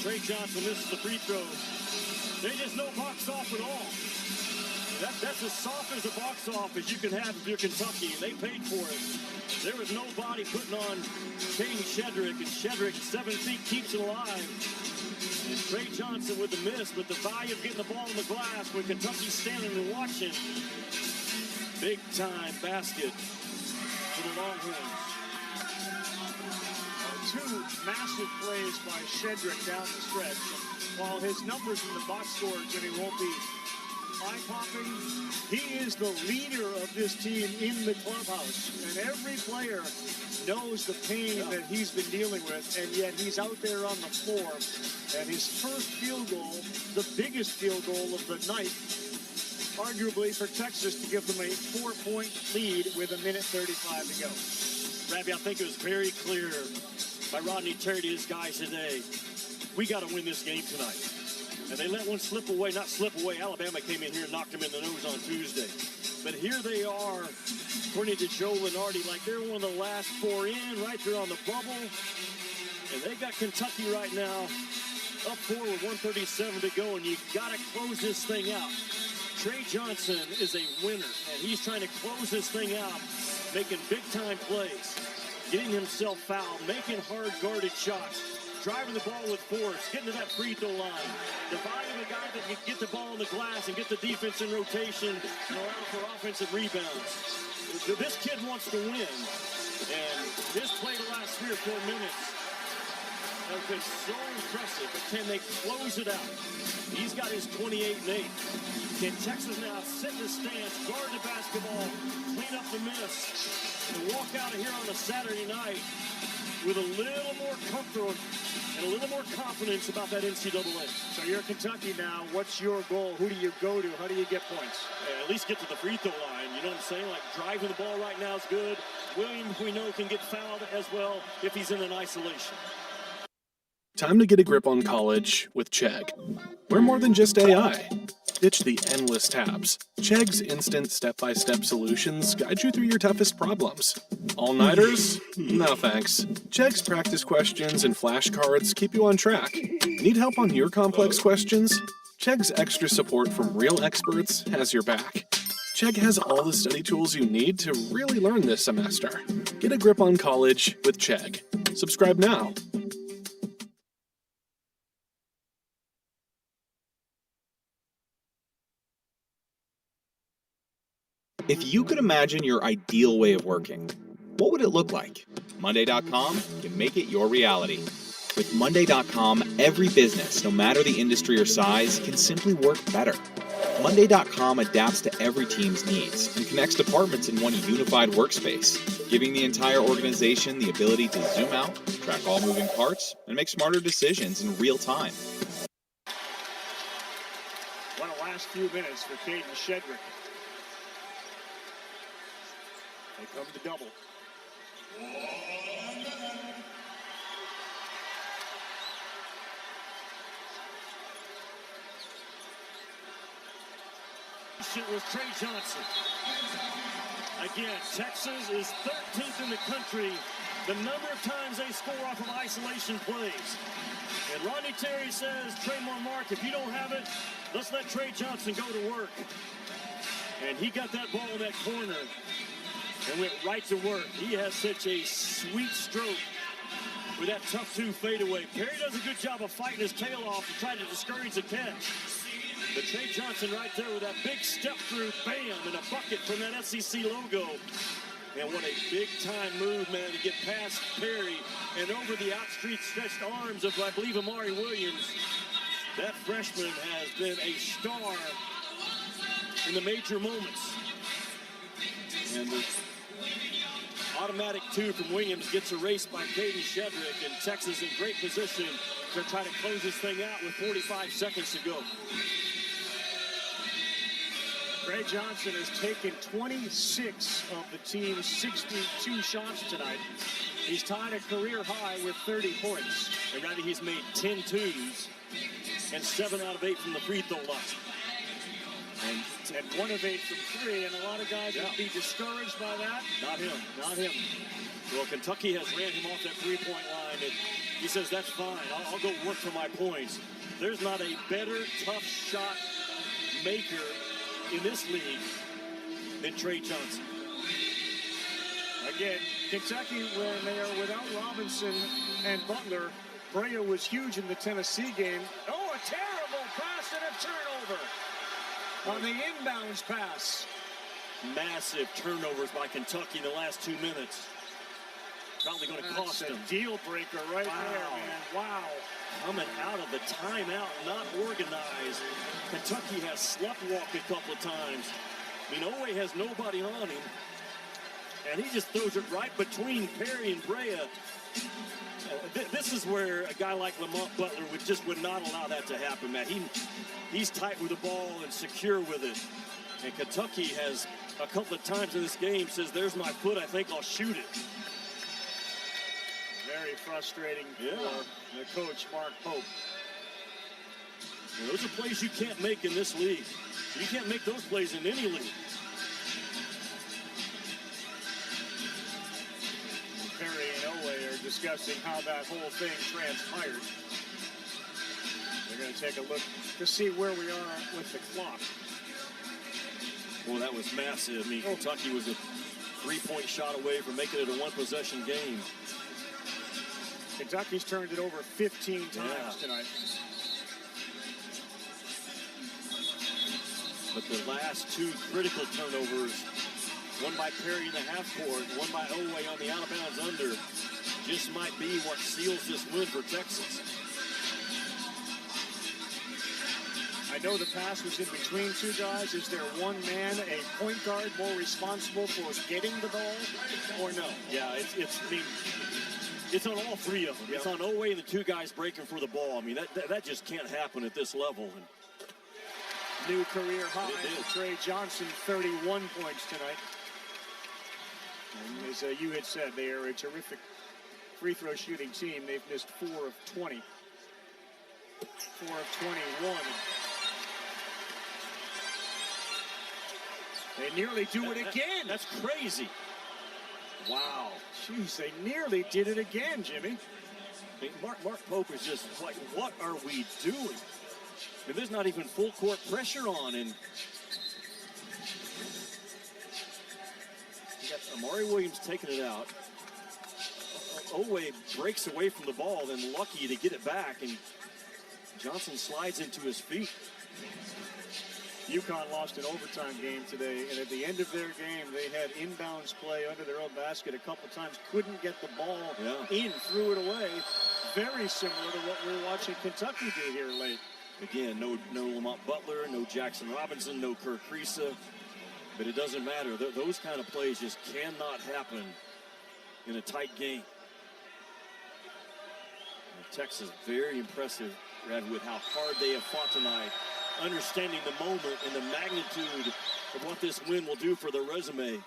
Trey Johnson misses the free throw. They just no box off at all. That's as soft as a box off as you can have if you're Kentucky, and they paid for it. There was nobody putting on Caden Shedrick, and Shedrick, 7 feet, keeps it alive. And Trey Johnson with the miss, but the value of getting the ball in the glass when Kentucky's standing and watching. Big time basket for the Longhorns.
Two massive plays by Shedrick down the stretch. While his numbers in the box score he won't be eye-popping, he is the leader of this team in the clubhouse. And every player knows the pain that he's been dealing with, and yet he's out there on the floor. And his first field goal, the biggest field goal of the night, arguably for Texas to give them a 4-point lead with 1:35 to go.
Rabbi, I think it was very clear by Rodney Terry to his guys today, we got to win this game tonight. And they let one slip away, not slip away. Alabama came in here and knocked them in the nose on Tuesday. But here they are, according to Joe Lunardi, like they're one of the last 4 in, right there on the bubble. And they got Kentucky right now up 4 with 1:37 to go, and you got to close this thing out. Trey Johnson is a winner, and he's trying to close this thing out, making big-time plays, getting himself fouled, making hard-guarded shots, driving the ball with force, getting to that free throw line. The value of a guy that can get the ball on the glass and get the defense in rotation and allow for offensive rebounds. This kid wants to win, and this play the last 3 or 4 minutes has been so impressive. But can they close it out? He's got his 28 and 8. Can Texas now sit in the stance, guard the basketball, clean up the miss, and walk out of here on a Saturday night with a little more comfort and a little more confidence about that NCAA.
So you're Kentucky now. What's your goal? Who do you go to? How do you get points?
At least get to the free throw line. You know what I'm saying? Like driving the ball right now is good. Williams, we know, can get fouled as well if he's in an isolation.
Time to get a grip on college with Chegg. We're more than just AI. Ditch the endless tabs. Chegg's instant step-by-step solutions guide you through your toughest problems. All-nighters? No thanks. Chegg's practice questions and flashcards keep you on track. Need help on your complex questions? Chegg's extra support from real experts has your back. Chegg has all the study tools you need to really learn this semester. Get a grip on college with Chegg. Subscribe now.
If you could imagine your ideal way of working, what would it look like? Monday.com can make it your reality. With Monday.com, every business, no matter the industry or size, can simply work better. Monday.com adapts to every team's needs and connects departments in one unified workspace, giving the entire organization the ability to zoom out, track all moving parts, and make smarter decisions in real time.
What a last few minutes for Caden Shedrick. They come to double.
It was Trey Johnson. Again, Texas is 13th in the country, the number of times they score off of isolation plays. And Rodney Terry says, Tremar Mark, if you don't have it, let's let Trey Johnson go to work. And he got that ball in that corner and went right to work. He has such a sweet stroke with that tough two fadeaway. Perry does a good job of fighting his tail off to try to discourage the catch. But Trey Johnson right there with that big step through, bam, and a bucket from that SEC logo. And what a big-time move, man, to get past Perry and over the outstretched arms of, I believe, Amari Williams. That freshman has been a star in the major moments. And the automatic two from Williams gets erased by Caden Shedrick, and Texas in great position to try to close this thing out with 45 seconds to go.
Trey Johnson has taken 26 of the team's 62 shots tonight. He's tied a career high with 30 points.
And Randy, he's made 10 twos and 7 out of 8 from the free throw line.
And 1 of 8 from 3, and a lot of guys would be discouraged by that.
Not him.
Not him.
Well, Kentucky has ran him off that three-point line, and he says, that's fine. I'll go work for my points. There's not a better tough shot maker in this league than Trey Johnson.
Again, Kentucky, when they are without Robinson and Butler, Brea was huge in the Tennessee game. Oh, a terrible pass and a turnover on the inbounds pass.
Massive turnovers by Kentucky in the last 2 minutes. Probably going to cost them.
Deal breaker right there, man. Wow.
Coming out of the timeout, not organized. Kentucky has sleptwalked a couple of times. Inoue has nobody on him. And he just throws it right between Perry and Brea. This is where a guy like Lamont Butler would not allow that to happen, Matt. He's tight with the ball and secure with it. And Kentucky has a couple of times in this game says, there's my foot, I think I'll shoot it.
Very frustrating for the coach, Mark Pope.
Those are plays you can't make in this league. You can't make those plays in any league.
Perry and Owe are discussing how that whole thing transpired. They're going to take a look to see where we are with the clock.
Well, that was massive. I mean, Kentucky was a three-point shot away from making it a one-possession game.
Kentucky's turned it over 15 times tonight.
But the last 2 critical turnovers, one by Perry in the half court, one by Owe on the out-of-bounds under, just might be what seals this win for Texas.
I know the pass was in between 2 guys. Is there one man, a point guard, more responsible for getting the ball, or no?
Yeah, it's on all 3 of them. It's on Owe and the 2 guys breaking for the ball. I mean, that just can't happen at this level. And
new career high for Trey Johnson, 31 points tonight. And as you had said, they are a terrific free throw shooting team. They've missed 4 of 20. 4 of 21. They nearly do it again.
That's crazy. Wow.
Jeez, they nearly did it again, Jimmy.
I mean, Mark Pope is just like, what are we doing? I mean, there's not even full court pressure on, and you got Amari Williams taking it out. Owe breaks away from the ball, then lucky to get it back, and Johnson slides into his feet.
UConn lost an overtime game today, and at the end of their game, they had inbounds play under their own basket a couple times. Couldn't get the ball in, threw it away. Very similar to what we're watching Kentucky do here late.
Again, no Lamont Butler, no Jackson Robinson, no Kirk Kriisa. But it doesn't matter. Those kind of plays just cannot happen in a tight game. And Texas, very impressive, Ravi, with how hard they have fought tonight. Understanding the moment and the magnitude of what this win will do for their resume.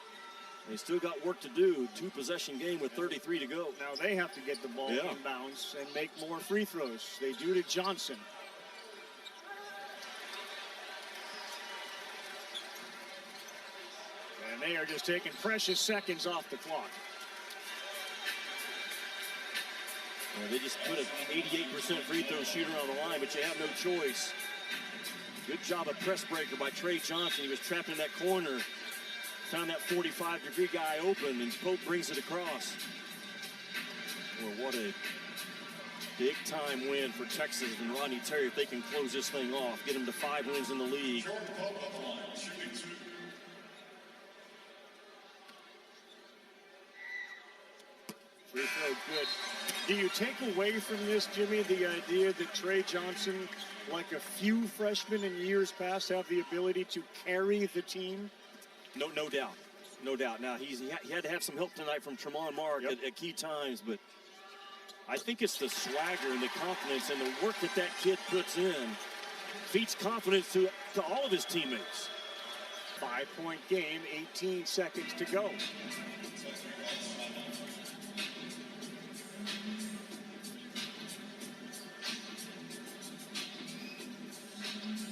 They still got work to do. 2-possession game with 33 to go.
Now they have to get the ball inbounds and make more free throws. They do to Johnson. And they are just taking precious seconds off the clock.
Well, they just put an 88% free throw shooter on the line, but you have no choice. Good job of press breaker by Trey Johnson. He was trapped in that corner. Found that 45-degree guy open, and Pope brings it across. Well, what a big-time win for Texas and Rodney Terry if they can close this thing off, get him to 5 wins in the league.
Free throw good. Do you take away from this, Jimmy, the idea that Trey Johnson, like a few freshmen in years past, have the ability to carry the team?
No doubt. No doubt. Now, he had to have some help tonight from Tremont Mark at key times, but I think it's the swagger and the confidence and the work that kid puts in. Feeds confidence to all of his teammates.
5-point game, 18 seconds to go.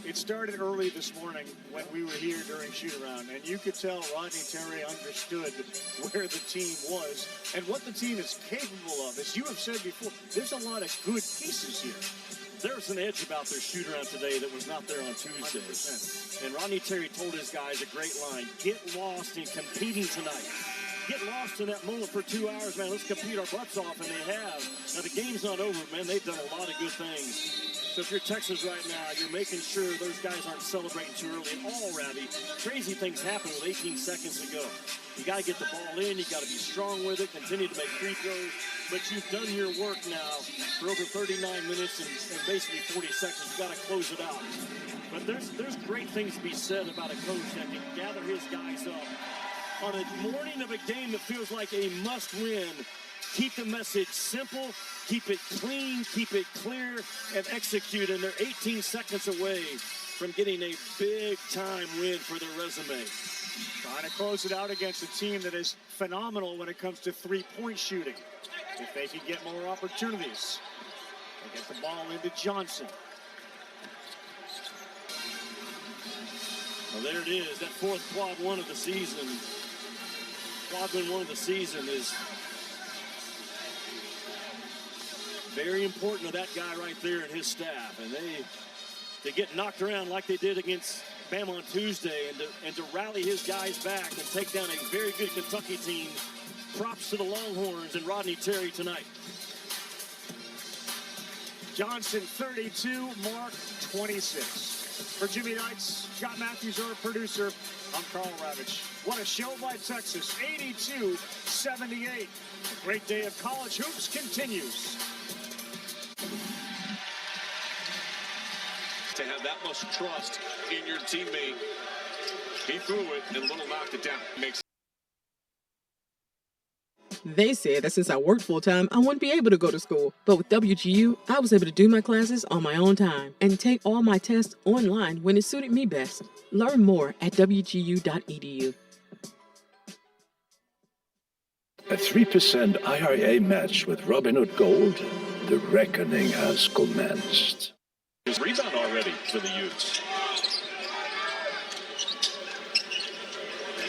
It started early this morning when we were here during shoot-around, and you could tell Rodney Terry understood where the team was and what the team is capable of. As you have said before, there's a lot of good pieces here.
There's an edge about their shoot-around today that was not there on Tuesday. 100%. And Rodney Terry told his guys a great line: get lost in competing tonight. Get lost in that moment for 2 hours, man. Let's compete our butts off, and they have. Now, the game's not over, man. They've done a lot of good things. So if you're Texas right now, you're making sure those guys aren't celebrating too early at all, Ravi. Crazy things happen with 18 seconds to go. You got to get the ball in. You got to be strong with it. Continue to make free throws. But you've done your work now for over 39 minutes and basically 40 seconds. You got to close it out. But there's great things to be said about a coach that can gather his guys up on a morning of a game that feels like a must-win. Keep the message simple, keep it clean, keep it clear, and execute. And they're 18 seconds away from getting a big-time win for their resume.
Trying to close it out against a team that is phenomenal when it comes to three-point shooting. If they can get more opportunities, they get the ball into Johnson.
Well, there it is, that fourth quad one of the season. Quad win one of the season is very important to that guy right there and his staff. And they get knocked around like they did against Bama on Tuesday, and to rally his guys back and take down a very good Kentucky team. Props to the Longhorns and Rodney Terry tonight.
Johnson 32, Mark 26. For Jimmy Knights, Scott Matthews, our producer, I'm Carl Ravitch. What a show by Texas, 82-78. A great day of college hoops continues.
To have that much trust in your teammate. He threw it and Little knocked it down.
They said that since I worked full-time, I wouldn't be able to go to school. But with WGU, I was able to do my classes on my own time and take all my tests online when it suited me best. Learn more at wgu.edu.
A 3% IRA match with Robinhood Gold. The reckoning has commenced.
His rebound already for the Utes.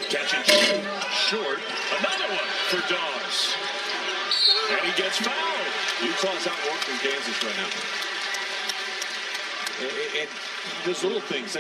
Catch and shoot. Short. Another one for Dawes. And he gets fouled. Utah's outworking Kansas right now. And there's little things.